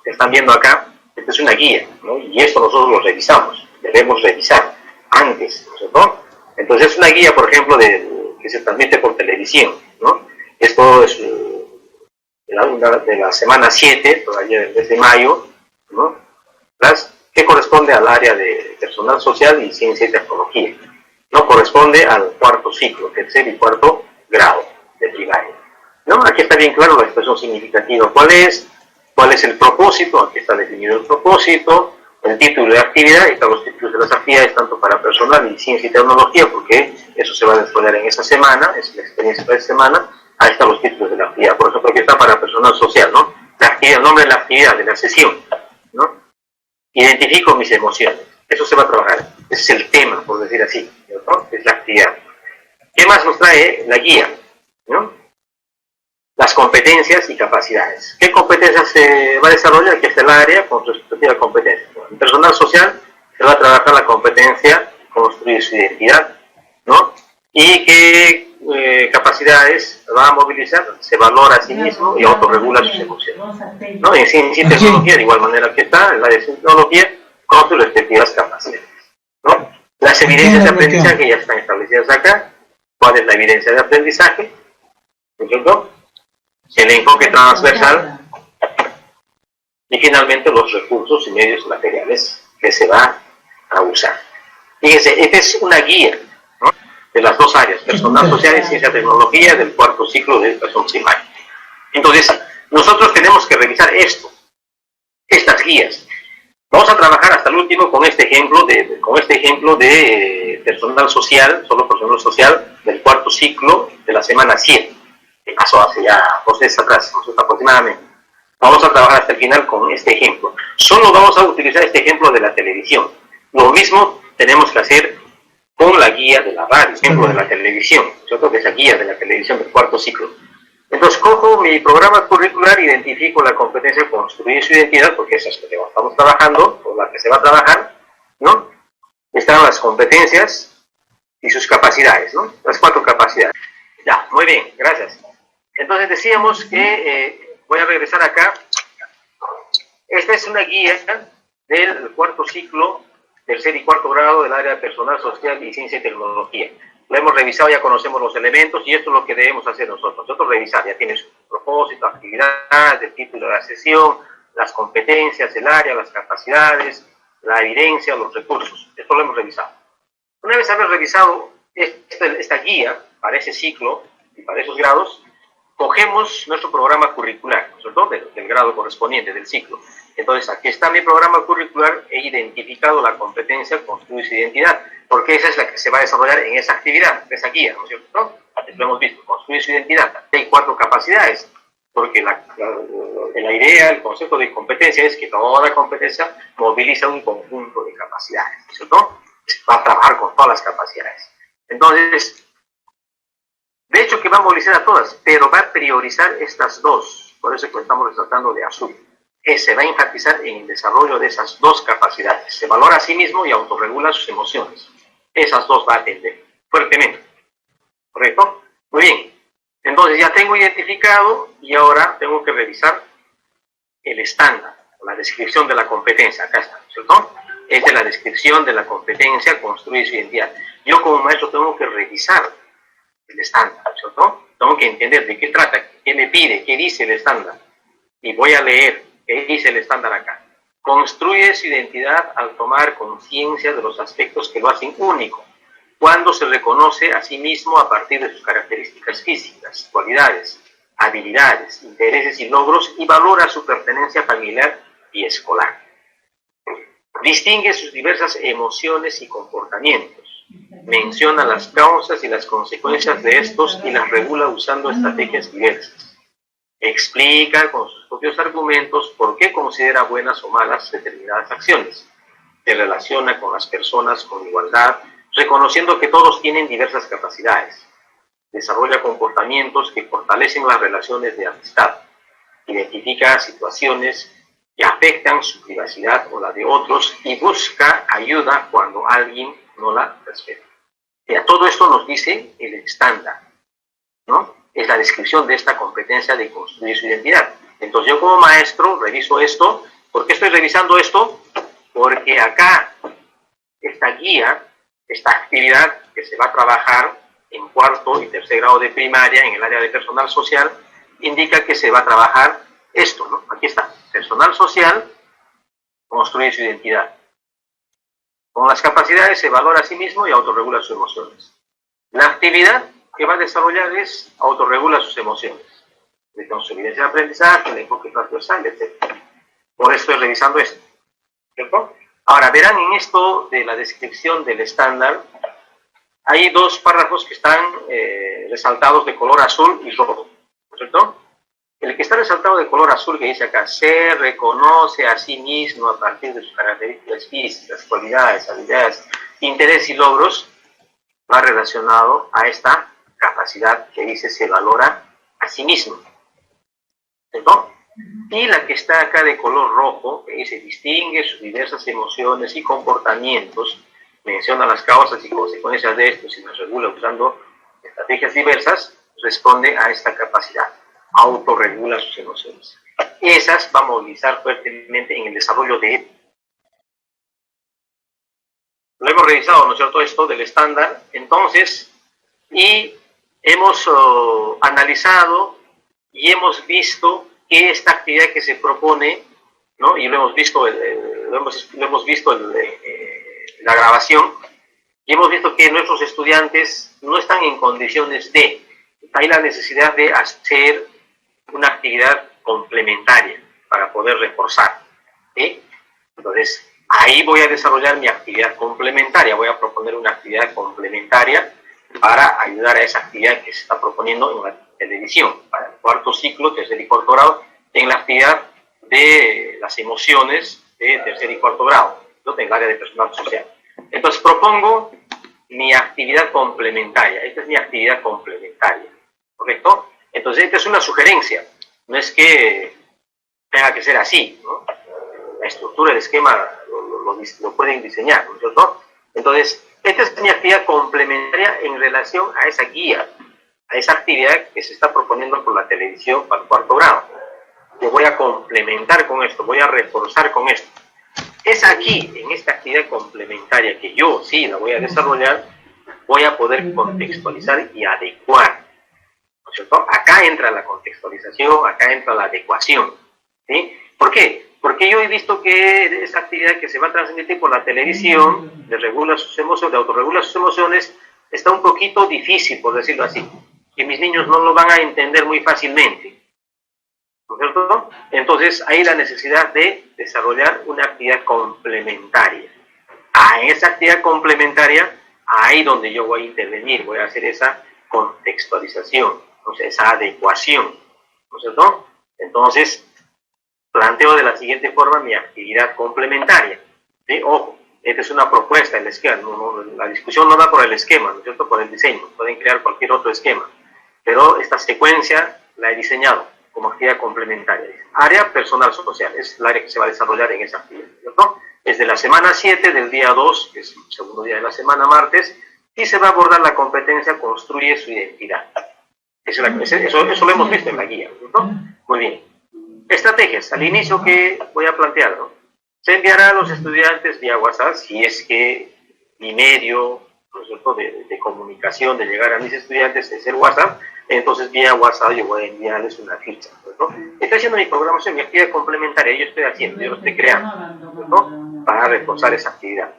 que están viendo acá. Esta es una guía, ¿no? Y esto nosotros lo revisamos, debemos revisar antes, ¿no? Entonces es una guía, por ejemplo, que se transmite por televisión, ¿no? Esto es de la semana 7, todavía del mes de mayo, ¿no? Que corresponde al área de personal social y ciencia y tecnología. No corresponde al cuarto ciclo, tercer y cuarto grado de primaria, ¿no? Aquí está bien claro la expresión significativa. ¿Cuál es el propósito? Aquí está definido el propósito, el título de actividad, y están los títulos de las actividades, tanto para personal y ciencia y tecnología, porque eso se va a desarrollar en esa semana, es la experiencia para esta semana. Ahí están los títulos de la actividad, por ejemplo, aquí está para personal social, ¿no? La actividad, el nombre de la actividad, de la sesión, ¿no? Identifico mis emociones, eso se va a trabajar, ese es el tema, por decir así, ¿no? Es la actividad. ¿Qué más nos trae la guía? ¿No? Las competencias y capacidades. ¿Qué competencias se va a desarrollar? Aquí está el área con su respectiva competencia. En personal social se va a trabajar la competencia, construir su identidad, ¿no? Y qué capacidades va a movilizar, se valora a sí mismo y autorregula sus emociones, ¿no? En ciencia y tecnología, de igual manera que está, en el área de ciencia y tecnología, con sus respectivas capacidades, ¿no? Las evidencias de aprendizaje ya están establecidas acá. ¿Cuál es la evidencia de aprendizaje? ¿Por ejemplo? El enfoque transversal y finalmente los recursos y medios materiales que se va a usar. Fíjense, esta es una guía, ¿no? De las dos áreas, personal social y ciencia y tecnología, del cuarto ciclo de educación primaria. Entonces, nosotros tenemos que revisar estas guías. Vamos a trabajar hasta el último con este ejemplo de personal social, solo personal social, del cuarto ciclo de la semana 7. Que pasó hace ya 2 meses atrás, aproximadamente. Vamos a trabajar hasta el final con este ejemplo. Solo vamos a utilizar este ejemplo de la televisión. Lo mismo tenemos que hacer con la guía de la radio, ejemplo de la televisión, ¿cierto? Que es la guía de la televisión del cuarto ciclo. Entonces cojo mi programa curricular, identifico la competencia de construir su identidad, porque esa es la que estamos trabajando, o la que se va a trabajar, ¿no? Están las competencias y sus capacidades, ¿no? Las 4 capacidades. Ya, muy bien, gracias. Entonces decíamos que, voy a regresar acá, esta es una guía del cuarto ciclo, tercer y cuarto grado del área de personal social y ciencia y tecnología. Lo hemos revisado, ya conocemos los elementos y esto es lo que debemos hacer nosotros. Nosotros revisar, ya tiene su propósito, actividad, el título de la sesión, las competencias, el área, las capacidades, la evidencia, los recursos. Esto lo hemos revisado. Una vez haber revisado esta guía para ese ciclo y para esos grados, cogemos nuestro programa curricular, ¿cierto? Del grado correspondiente del ciclo. Entonces, aquí está mi programa curricular, he identificado la competencia, construir su identidad, porque esa es la que se va a desarrollar en esa actividad, en esa guía, ¿no es cierto? Lo hemos visto, construir su identidad. Hay 4 capacidades, porque la idea, el concepto de competencia es que toda competencia moviliza un conjunto de capacidades, ¿no es cierto? Va a trabajar con todas las capacidades. Entonces, de hecho que va a movilizar a todas, pero va a priorizar estas 2, por eso que estamos resaltando de azul. Se va a enfatizar en el desarrollo de esas 2 capacidades. Se valora a sí mismo y autorregula sus emociones. Esas 2 va a atender fuertemente. ¿Correcto? Muy bien. Entonces ya tengo identificado y ahora tengo que revisar el estándar, la descripción de la competencia. Acá está, ¿cierto? Es de la descripción de la competencia, construir su identidad. Yo como maestro tengo que revisar el estándar, ¿cierto? Tengo que entender de qué trata, qué me pide, qué dice el estándar. Y voy a leer qué dice el estándar acá. Construye su identidad al tomar conciencia de los aspectos que lo hacen único, cuando se reconoce a sí mismo a partir de sus características físicas, cualidades, habilidades, intereses y logros, y valora su pertenencia familiar y escolar. Distingue sus diversas emociones y comportamientos. Menciona las causas y las consecuencias de estos y las regula usando estrategias diversas. Explica con sus propios argumentos por qué considera buenas o malas determinadas acciones. Se relaciona con las personas con igualdad, reconociendo que todos tienen diversas capacidades. Desarrolla comportamientos que fortalecen las relaciones de amistad. Identifica situaciones que afectan su privacidad o la de otros y busca ayuda cuando alguien no la respeta. Mira, todo esto nos dice el estándar, ¿no? Es la descripción de esta competencia de construir su identidad. Entonces yo como maestro reviso esto. ¿Por qué estoy revisando esto? Porque acá esta guía, esta actividad que se va a trabajar en cuarto y tercer grado de primaria en el área de personal social, indica que se va a trabajar esto, ¿no? Aquí está, personal social, construir su identidad. Con las capacidades se valora a sí mismo y autorregula sus emociones. La actividad que va a desarrollar es autorregula sus emociones. De consolidación de aprendizaje, el enfoque transversal, etc. Por eso estoy revisando esto. ¿Cierto? Ahora, verán en esto de la descripción del estándar, hay dos párrafos que están resaltados de color azul y rojo. ¿Cierto? El que está resaltado de color azul, que dice acá, se reconoce a sí mismo a partir de sus características físicas, cualidades, habilidades, intereses y logros, va relacionado a esta capacidad que dice se valora a sí mismo. ¿Cierto? Y la que está acá de color rojo, que dice distingue sus diversas emociones y comportamientos, menciona las causas y consecuencias de estos y las regula usando estrategias diversas, responde a esta capacidad, autorregula sus emociones. Esas va a movilizar fuertemente en el desarrollo de... Lo hemos revisado, ¿no es cierto?, esto del estándar, entonces, y hemos analizado y hemos visto que esta actividad que se propone, ¿no?, y lo hemos visto, la grabación, y hemos visto que nuestros estudiantes no están en condiciones de, hay la necesidad de hacer una actividad complementaria para poder reforzar, ¿sí? Entonces, ahí voy a desarrollar mi actividad complementaria, voy a proponer una actividad complementaria para ayudar a esa actividad que se está proponiendo en la televisión, para el cuarto ciclo, tercer y cuarto grado, en la actividad de las emociones de tercer y cuarto grado, ¿no?, en el área de personal social. Entonces, propongo mi actividad complementaria, esta es mi actividad complementaria, ¿correcto? Entonces, esta es una sugerencia, no es que tenga que ser así, ¿no? La estructura, el esquema lo pueden diseñar, ¿no es cierto? Entonces, esta es mi actividad complementaria en relación a esa guía, a esa actividad que se está proponiendo por la televisión para el cuarto grado. Yo voy a complementar con esto, voy a reforzar con esto. Es aquí, en esta actividad complementaria que yo sí la voy a desarrollar, voy a poder contextualizar y adecuar, ¿no es cierto? Acá entra la contextualización, acá entra la adecuación, ¿sí? ¿Por qué? Porque yo he visto que esa actividad que se va a transmitir por la televisión, de regula sus emociones, de autorregula sus emociones, está un poquito difícil, por decirlo así, que mis niños no lo van a entender muy fácilmente, ¿no es cierto? Entonces, hay la necesidad de desarrollar una actividad complementaria. En esa actividad complementaria, ahí donde yo voy a intervenir, voy a hacer esa contextualización, o sea, esa adecuación, ¿no es cierto? Entonces, planteo de la siguiente forma mi actividad complementaria, ¿sí? Ojo, esta es una propuesta, el esquema, la discusión no da por el esquema, ¿no es cierto?, por el diseño, pueden crear cualquier otro esquema, pero esta secuencia la he diseñado como actividad complementaria. Área personal social, es el área que se va a desarrollar en esa actividad, ¿cierto? Desde la semana 7 del día 2, que es el segundo día de la semana, martes, y se va a abordar la competencia construye su identidad. Eso lo hemos visto en la guía, ¿no? Muy bien. Estrategias, al inicio que voy a plantear, ¿no? Se enviará a los estudiantes vía WhatsApp, si es que mi medio, ¿no es cierto?, de comunicación, de llegar a mis estudiantes es el WhatsApp, entonces vía WhatsApp yo voy a enviarles una ficha, ¿no? Estoy haciendo mi programación, mi actividad complementaria, yo lo estoy creando, ¿no?, para reforzar esa actividad,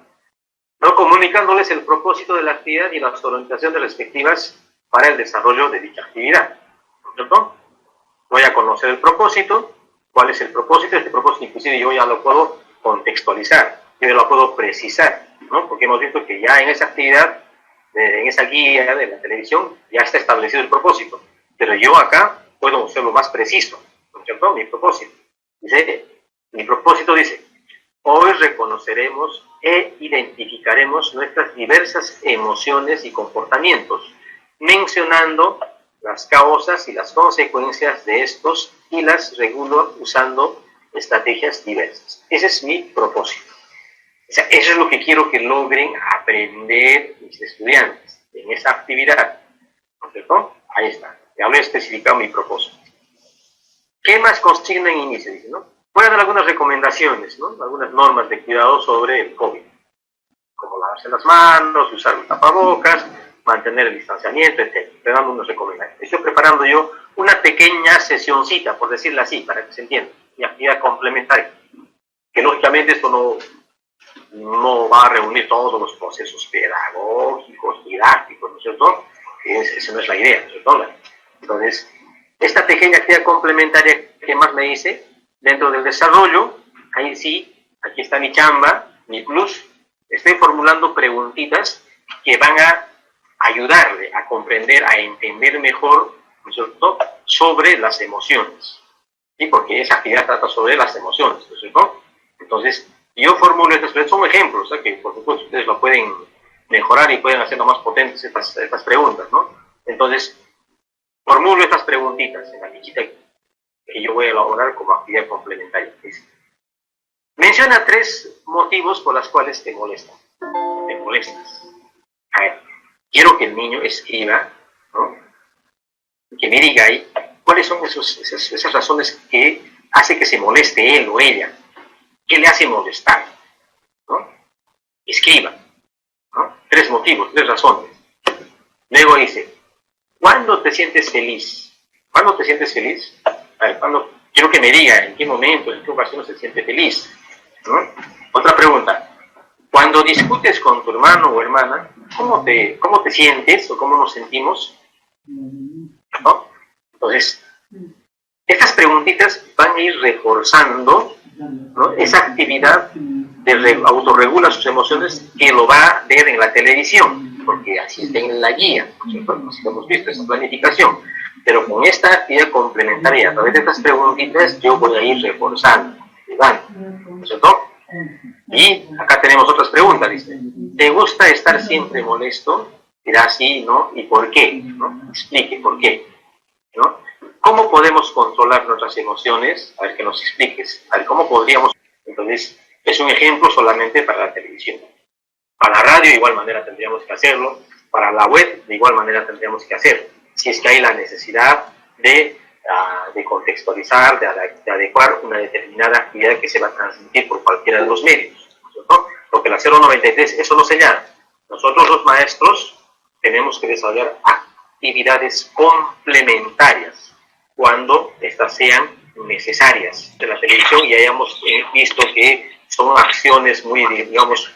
¿no?, comunicándoles el propósito de la actividad y las orientaciones respectivas para el desarrollo de dicha actividad, ¿no es cierto? Voy a conocer el propósito. ¿Cuál es el propósito? Este propósito inclusive yo ya lo puedo contextualizar, yo ya lo puedo precisar, ¿no? Porque hemos visto que ya en esa actividad, en esa guía de la televisión, ya está establecido el propósito. Pero yo acá puedo hacerlo más preciso, ¿no es cierto? Mi propósito. Mi propósito dice, hoy reconoceremos e identificaremos nuestras diversas emociones y comportamientos, mencionando las causas y las consecuencias de estos y las regulo usando estrategias diversas. Ese es mi propósito. O sea, eso es lo que quiero que logren aprender mis estudiantes en esa actividad. ¿No es cierto? Ahí está. Ya lo he especificado mi propósito. ¿Qué más consigna en inicio? Dice, ¿no? Voy a dar algunas recomendaciones, ¿no? Algunas normas de cuidado sobre el COVID. Como lavarse las manos, usar el tapabocas, mantener el distanciamiento, etc. Te damos unas recomendaciones. Estoy preparando yo una pequeña sesioncita, por decirlo así, para que se entienda, y actividad complementaria. Que lógicamente esto no va a reunir todos los procesos pedagógicos, didácticos, ¿no es cierto? Esa no es la idea, ¿no es cierto? Entonces, esta pequeña actividad complementaria, ¿qué más me dice? Dentro del desarrollo, ahí sí, aquí está mi chamba, mi plus. Estoy formulando preguntitas que van a ayudarle a comprender, a entender mejor, ¿no es cierto?, sobre las emociones. ¿Sí? Porque esa actividad trata sobre las emociones, ¿no es cierto? Entonces, yo formulo estas preguntas, son ejemplos, ¿eh? Que por supuesto ustedes lo pueden mejorar y pueden hacerlo más potentes estas preguntas, ¿no? Entonces, formulo estas preguntitas en la fichita que yo voy a elaborar como actividad complementaria. Menciona 3 motivos por los cuales te molestas. A ver, quiero que el niño escriba, ¿no? Que me diga ahí cuáles son esas razones que hace que se moleste él o ella. ¿Qué le hace molestar? ¿No? Escriba, ¿no? 3 motivos, 3 razones. Luego dice, ¿cuándo te sientes feliz? ¿Cuándo te sientes feliz? A ver, quiero que me diga en qué momento, en qué ocasión se siente feliz, ¿no? Otra pregunta, cuando discutes con tu hermano o hermana, ¿cómo te sientes o cómo nos sentimos? ¿No? Entonces, estas preguntitas van a ir reforzando, ¿no?, esa actividad de autorregula sus emociones que lo va a ver en la televisión, porque así está en la guía, ¿no? Así lo hemos visto, esa planificación. Pero con esta actividad complementaria, a través de estas preguntitas, yo voy a ir reforzando, ¿no es cierto? Y acá tenemos otras preguntas, dice, ¿te gusta estar siempre molesto? Dirá sí, ¿no? ¿Y por qué? ¿No? Explique por qué, ¿no? ¿Cómo podemos controlar nuestras emociones? A ver, que nos expliques. A ver, ¿cómo podríamos? Entonces, es un ejemplo solamente para la televisión. Para la radio, de igual manera tendríamos que hacerlo. Para la web, de igual manera tendríamos que hacerlo. Si es que hay la necesidad de contextualizar, de adecuar una determinada actividad que se va a transmitir por cualquiera de los medios, ¿no? Porque la 093 eso lo señala. Nosotros los maestros tenemos que desarrollar actividades complementarias cuando estas sean necesarias. De la televisión ya hayamos visto que son acciones muy, digamos,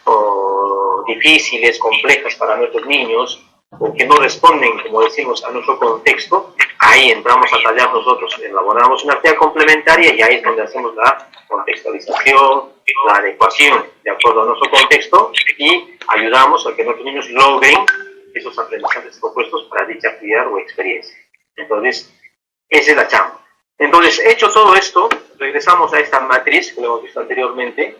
difíciles, complejas para nuestros niños, o que no responden, como decimos, a nuestro contexto. Ahí entramos a tallar nosotros, elaboramos una actividad complementaria y ahí es donde hacemos la contextualización, la adecuación de acuerdo a nuestro contexto y ayudamos a que nuestros niños logren esos aprendizajes propuestos para dicha actividad o experiencia. Entonces, esa es la chamba. Entonces, hecho todo esto, regresamos a esta matriz que lo hemos visto anteriormente,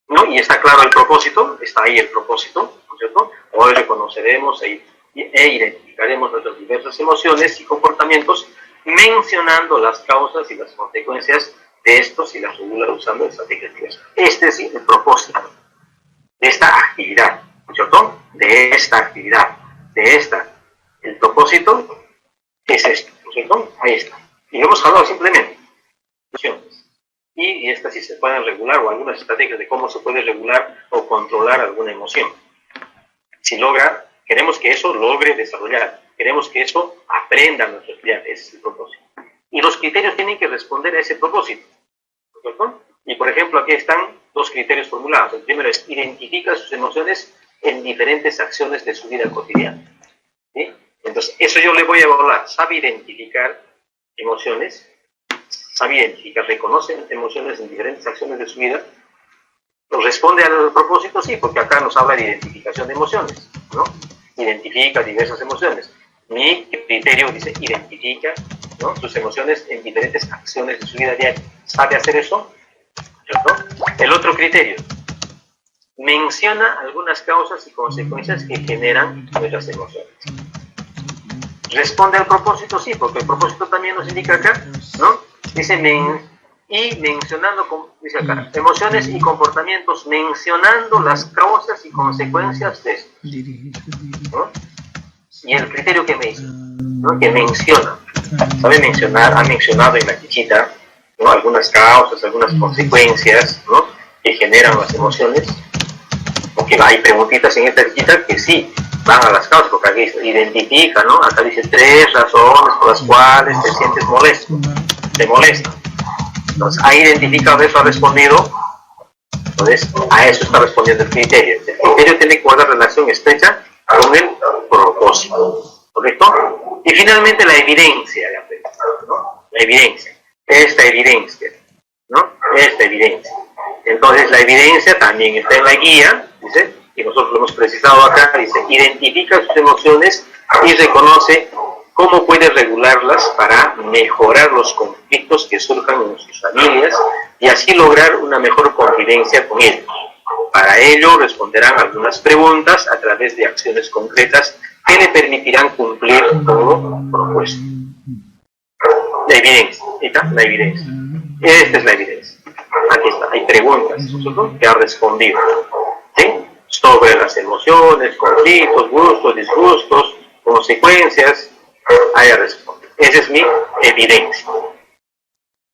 ¿no? Y está claro el propósito, está ahí el propósito, ¿no es cierto? Hoy reconoceremos e identificaremos nuestras diversas emociones y comportamientos, mencionando las causas y las consecuencias de estos y las regula usando estrategias diversas. Este es el propósito de esta actividad, ¿no es cierto? De esta actividad, el propósito es esto, ¿no es cierto? Ahí está. Y lo hemos hablado simplemente. Y estas sí se pueden regular, o algunas estrategias de cómo se puede regular o controlar alguna emoción. Si queremos que eso logre desarrollar, queremos que eso aprenda a nuestros estudiantes, ese es el propósito. Y los criterios tienen que responder a ese propósito, ¿no es cierto? Y por ejemplo, aquí están 2 criterios formulados. El primero es, identifica sus emociones en diferentes acciones de su vida cotidiana. ¿Sí? Entonces, eso yo le voy a evaluar. ¿Sabe identificar emociones? ¿Sabe identificar, reconoce emociones en diferentes acciones de su vida? ¿Nos responde al propósito? Sí, porque acá nos habla de identificación de emociones, ¿no? Identifica diversas emociones. Mi criterio dice, identifica, ¿no?, sus emociones en diferentes acciones de su vida diaria. ¿Sabe hacer eso? ¿Cierto? El otro criterio, menciona algunas causas y consecuencias que generan nuestras emociones. ¿Responde al propósito? Sí, porque el propósito también nos indica acá, ¿no? Dice, y mencionando, dice acá, emociones y comportamientos, mencionando las causas y consecuencias de esto, ¿no? Y el criterio que me dice, ¿no? Que menciona, sabe mencionar, ha mencionado en la fichita, ¿no? Algunas causas, algunas consecuencias, ¿no? Que generan las emociones, porque hay preguntitas en esta fichita que sí van a las causas, porque aquí identifica, ¿no? Acá dice 3 razones por las cuales te sientes molesto, te molesta. Entonces, ha identificado eso, ha respondido. Entonces, a eso está respondiendo el criterio. El criterio tiene que guardar relación estrecha con el propósito, ¿correcto? Y finalmente la evidencia, ¿no? La evidencia, esta evidencia, ¿no? Esta evidencia. Entonces, la evidencia también está en la guía, dice, y nosotros lo hemos precisado acá, dice, identifica sus emociones y reconoce cómo puede regularlas para mejorar los conflictos que surjan en sus familias y así lograr una mejor convivencia con ellos. Para ello responderán algunas preguntas a través de acciones concretas que le permitirán cumplir con lo propuesto. La evidencia, ¿está? La evidencia. Esta es la evidencia. Aquí está, hay preguntas que ha respondido, ¿sí? Sobre las emociones, conflictos, gustos, disgustos, consecuencias. Ahí responde. Esa es mi evidencia.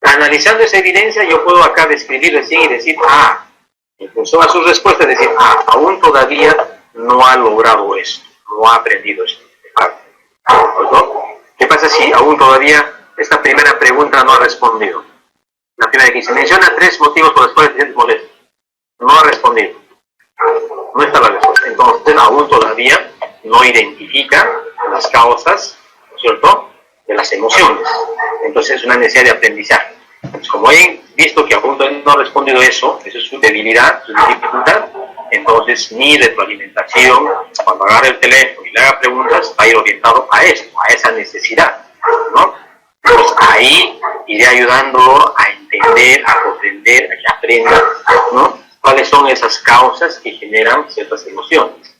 Analizando esa evidencia, yo puedo acá describir recién y decir, en función a sus respuestas, decir, aún todavía no ha logrado esto, no ha aprendido esto. ¿No? ¿Qué pasa si aún todavía esta primera pregunta no ha respondido? La primera que se menciona 3 motivos por los cuales te sientes molesto. No ha respondido. No está la respuesta. Entonces, aún todavía no identifica las causas, ¿cierto?, de las emociones. Entonces es una necesidad de aprendizaje. Entonces, como he visto que aún no ha respondido eso es su debilidad, su dificultad, entonces mi retroalimentación, cuando agarre el teléfono y le haga preguntas, va a ir orientado a esto, a esa necesidad, ¿no? Pues ahí iré ayudándolo a entender, a comprender, a que aprenda, ¿no?, cuáles son esas causas que generan ciertas emociones,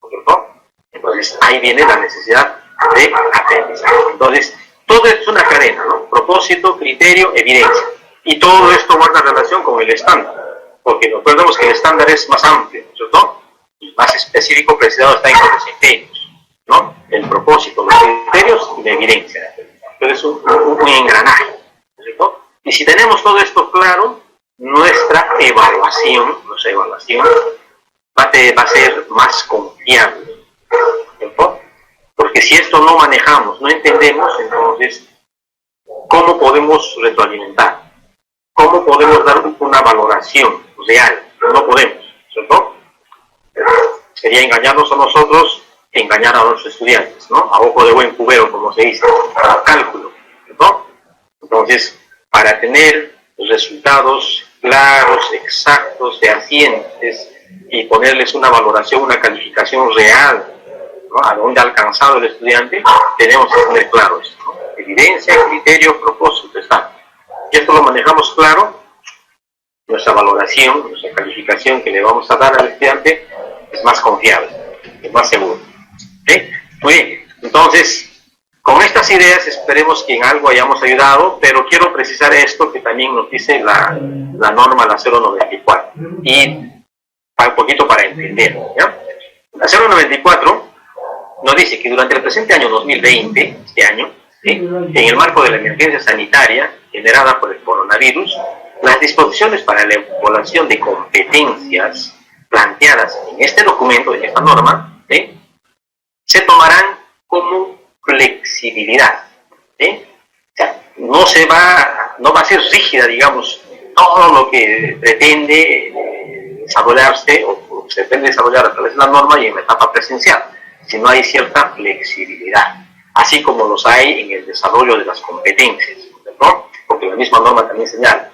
¿cierto? Entonces ahí viene la necesidad de aprendizaje. Entonces, todo esto es una cadena, ¿no? Propósito, criterio, evidencia. Y todo esto guarda relación con el estándar, porque recordemos que el estándar es más amplio, ¿cierto? Y más específico, precisado está en los criterios, ¿no? El propósito, los criterios y la evidencia. Entonces, un engranaje, ¿cierto? Y si tenemos todo esto claro, nuestra evaluación va a ser más confiable, ¿cierto? Porque si esto no manejamos, no entendemos, entonces, ¿cómo podemos retroalimentar? ¿Cómo podemos dar una valoración real? No podemos, ¿cierto? Sería engañarnos a nosotros que engañar a los estudiantes, ¿no? A ojo de buen cubero, como se dice, a cálculo, ¿cierto? Entonces, para tener resultados claros, exactos, fehacientes, y ponerles una valoración, una calificación real, ¿no?, a dónde ha alcanzado el estudiante, tenemos que tener claro esto, ¿no? Evidencia, criterio, propósito, está. Y esto lo manejamos claro, nuestra valoración, nuestra calificación que le vamos a dar al estudiante es más confiable, es más seguro. ¿Sí? Muy bien, entonces, con estas ideas esperemos que en algo hayamos ayudado, pero quiero precisar esto que también nos dice la norma, la 094, y un poquito para entender, ¿ya? La 094 nos dice que durante el presente año 2020, este año, ¿sí?, en el marco de la emergencia sanitaria generada por el coronavirus, las disposiciones para la evaluación de competencias planteadas en este documento, en esta norma, ¿sí?, se tomarán como flexibilidad, ¿sí? O sea, no va a ser rígida, digamos, todo lo que pretende desarrollarse o se pretende desarrollar a través de la norma y en la etapa presencial, sino hay cierta flexibilidad, así como los hay en el desarrollo de las competencias, ¿no? Porque la misma norma también señala.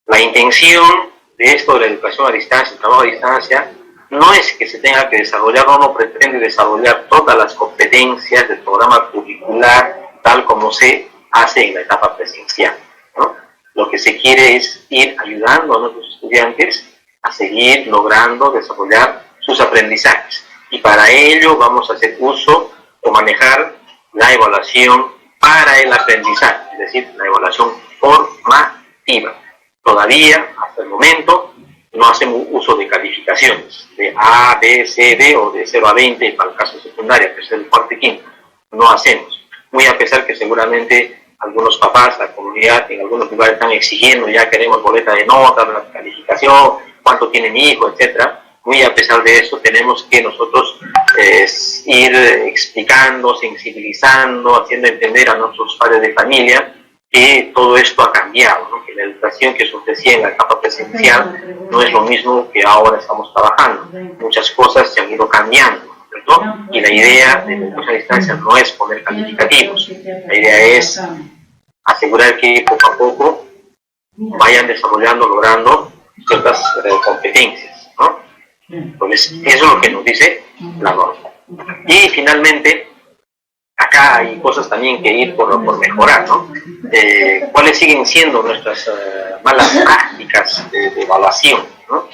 La intención de esto de la educación a distancia, el trabajo a distancia, no es que se tenga que desarrollar, no pretende desarrollar todas las competencias del programa curricular tal como se hace en la etapa presencial, ¿no? Lo que se quiere es ir ayudando a nuestros estudiantes a seguir logrando desarrollar sus aprendizajes. Y para ello vamos a hacer uso o manejar la evaluación para el aprendizaje, es decir, la evaluación formativa. formativa. Todavía, hasta el momento, no hacemos uso de calificaciones de A, B, C, D o de 0 a 20 para el caso secundario, tercero, cuarto y quinto. No hacemos. Muy a pesar que seguramente algunos papás, la comunidad en algunos lugares están exigiendo, ya queremos boleta de nota, la calificación, cuánto tiene mi hijo, etcétera. Muy a pesar de eso, tenemos que nosotros ir explicando, sensibilizando, haciendo entender a nuestros padres de familia que todo esto ha cambiado, ¿no? Que la educación que se ofrecía en la etapa presencial no es lo mismo que ahora estamos trabajando. Muchas cosas se han ido cambiando, ¿cierto? Y la idea de la educación a distancia no es poner calificativos, la idea es asegurar que poco a poco vayan desarrollando, logrando ciertas competencias, ¿no? Entonces, eso es lo que nos dice la norma. Y finalmente, acá hay cosas también que ir por mejorar, ¿no? ¿Cuáles siguen siendo nuestras malas prácticas de evaluación, ¿no?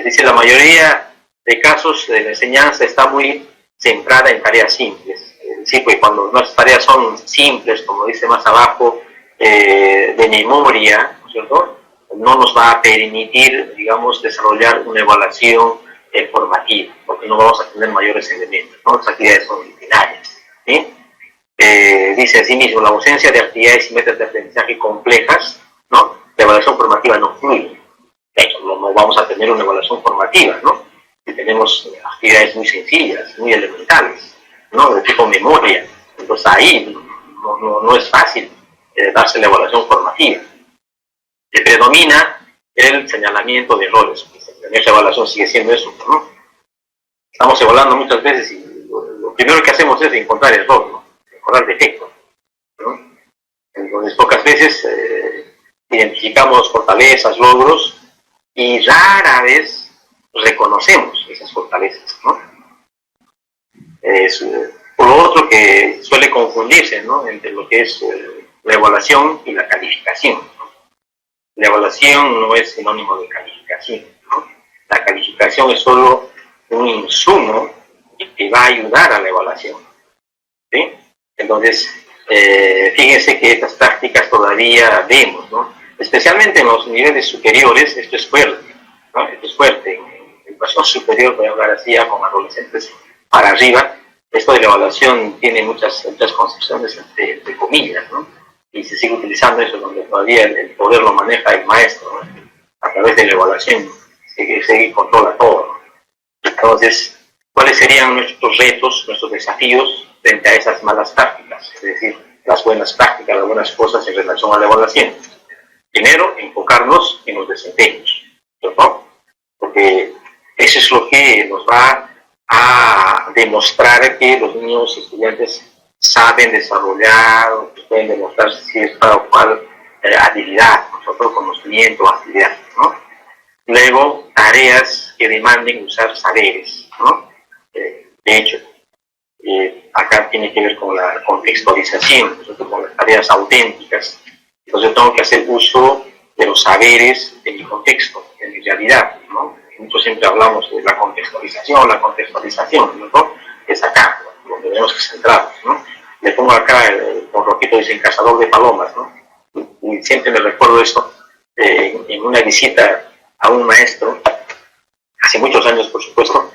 Dice, la mayoría de casos de la enseñanza está muy centrada en tareas simples. Sí, pues cuando nuestras tareas son simples, como dice más abajo, de memoria, ¿no es cierto?, no nos va a permitir, digamos, desarrollar una evaluación formativa, porque no vamos a tener mayores elementos, ¿no? Las actividades son rutinarias, ¿sí? Dice asimismo, la ausencia de actividades y metas de aprendizaje complejas, ¿no? La evaluación formativa no fluye. De hecho, no vamos a tener una evaluación formativa, ¿no? Si tenemos actividades muy sencillas, muy elementales, ¿no? De tipo memoria. Entonces ahí no es fácil darse la evaluación formativa. Que predomina el señalamiento de errores. En esa evaluación sigue siendo eso, ¿no? Estamos evaluando muchas veces y lo primero que hacemos es encontrar error, ¿no? Encontrar defecto, ¿no? Entonces pocas veces identificamos fortalezas, logros, y rara vez reconocemos esas fortalezas, ¿no? Por lo otro que suele confundirse, ¿no?, entre lo que es la evaluación y la calificación, ¿no? La evaluación no es sinónimo de calificación, ¿no? La calificación es solo un insumo que va a ayudar a la evaluación, ¿sí? Entonces, fíjense que estas prácticas todavía vemos, ¿no? Especialmente en los niveles superiores, esto es fuerte, ¿no? Esto es fuerte. En educación superior, voy a hablar así ya con adolescentes para arriba, esto de la evaluación tiene muchas concepciones entre comillas, ¿no? Y se sigue utilizando eso, donde todavía el poder lo maneja el maestro, ¿no? A través de la evaluación, se controla todo, ¿no? Entonces, ¿cuáles serían nuestros retos, nuestros desafíos frente a esas malas prácticas? Es decir, las buenas prácticas, las buenas cosas en relación a la evaluación. Primero, enfocarnos en los desempeños, ¿no? Porque eso es lo que nos va a demostrar que los niños y estudiantes saben desarrollar, o que pueden demostrar cierta o cual habilidad, nosotros conocimiento, actividad, ¿no? Luego, tareas que demanden usar saberes, ¿no? De hecho, acá tiene que ver con la contextualización, nosotros con las tareas auténticas. Entonces tengo que hacer uso de los saberes de mi contexto, de mi realidad, ¿no? Nosotros siempre hablamos de la contextualización, ¿no? Es acá donde tenemos que centrarnos, ¿no? Le pongo acá, por Roquito dice, el cazador de palomas, ¿no? Y siempre me recuerdo esto, en una visita a un maestro, hace muchos años por supuesto,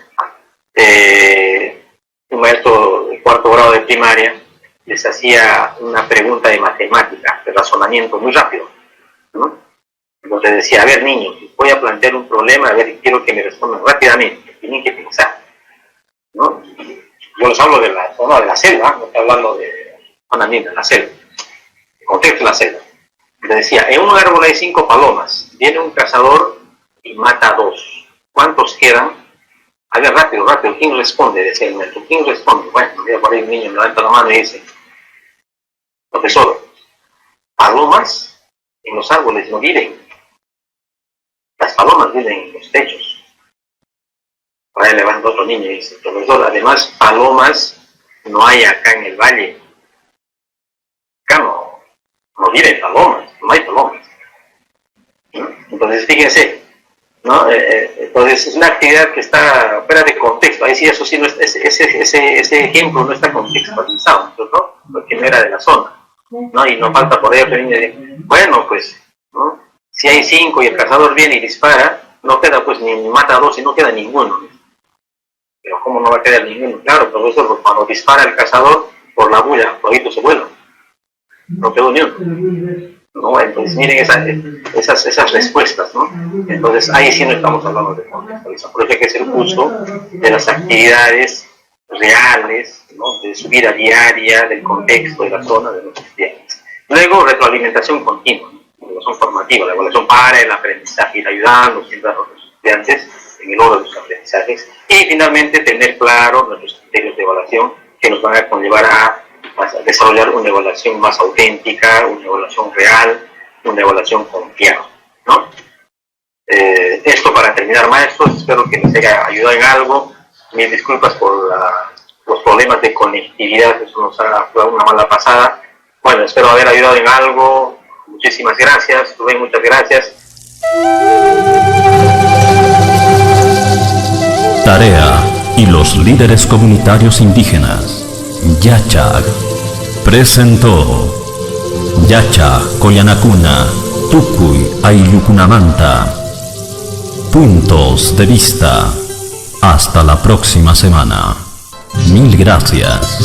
un maestro de cuarto grado de primaria les hacía una pregunta de matemática, de razonamiento muy rápido, ¿no? Entonces decía, a ver niños, voy a plantear un problema, a ver, quiero que me respondan rápidamente, tienen que pensar, ¿no? Yo les hablo de la zona de la selva, no estoy hablando de zona ambiente, de la selva, el contexto de la selva. Le decía, en un árbol hay 5 palomas, viene un cazador y mata a 2. ¿Cuántos quedan? A ver, rápido, ¿quién responde? Decía el maestro, ¿quién responde? Bueno, mira, por ahí el niño levanta la mano y dice, profesor, palomas en los árboles no viven. Las palomas viven en los techos. Por ahí levanta otro niño y dice, profesor, además palomas no hay acá en el valle. Acá no viven palomas, no hay palomas. Entonces, fíjense, ¿no? Entonces, es una actividad que está fuera de contexto. Ahí sí, eso sí, no es, ese ejemplo no está contextualizado, ¿no? Porque no era de la zona. ¿no? Y no falta por ello, bueno, pues, ¿no? Si hay 5 y el cazador viene y dispara, no queda pues ni mata a 2 y no queda ninguno. Pero ¿cómo no va a quedar ninguno? Claro, profesor, cuando dispara el cazador, por la bulla, todito se vuela. No quedó ni uno. ¿No? Entonces miren esas respuestas, ¿no? Entonces ahí sí no estamos hablando de contextualización, por eso hay que hacer uso de las actividades reales, ¿no? De su vida diaria, del contexto, de la zona, de los estudiantes. Luego, retroalimentación continua, ¿no? Evaluación formativa, la evaluación para el aprendizaje, ir ayudando siempre a los estudiantes en el logro de sus aprendizajes, y finalmente tener claro nuestros criterios de evaluación que nos van a conllevar a desarrollar una evaluación más auténtica, una evaluación real, una evaluación confiable, ¿no? Esto para terminar, maestros, espero que les haya ayudado en algo. Mil disculpas por los problemas de conectividad, eso nos ha jugado una mala pasada. Bueno, espero haber ayudado en algo. Muchísimas gracias, Rubén, muchas gracias. Tarea y los líderes comunitarios indígenas. Yachag presentó Yacha Koyanakuna Tukuy Ayukunamanta. Puntos de vista. Hasta la próxima semana. Mil gracias.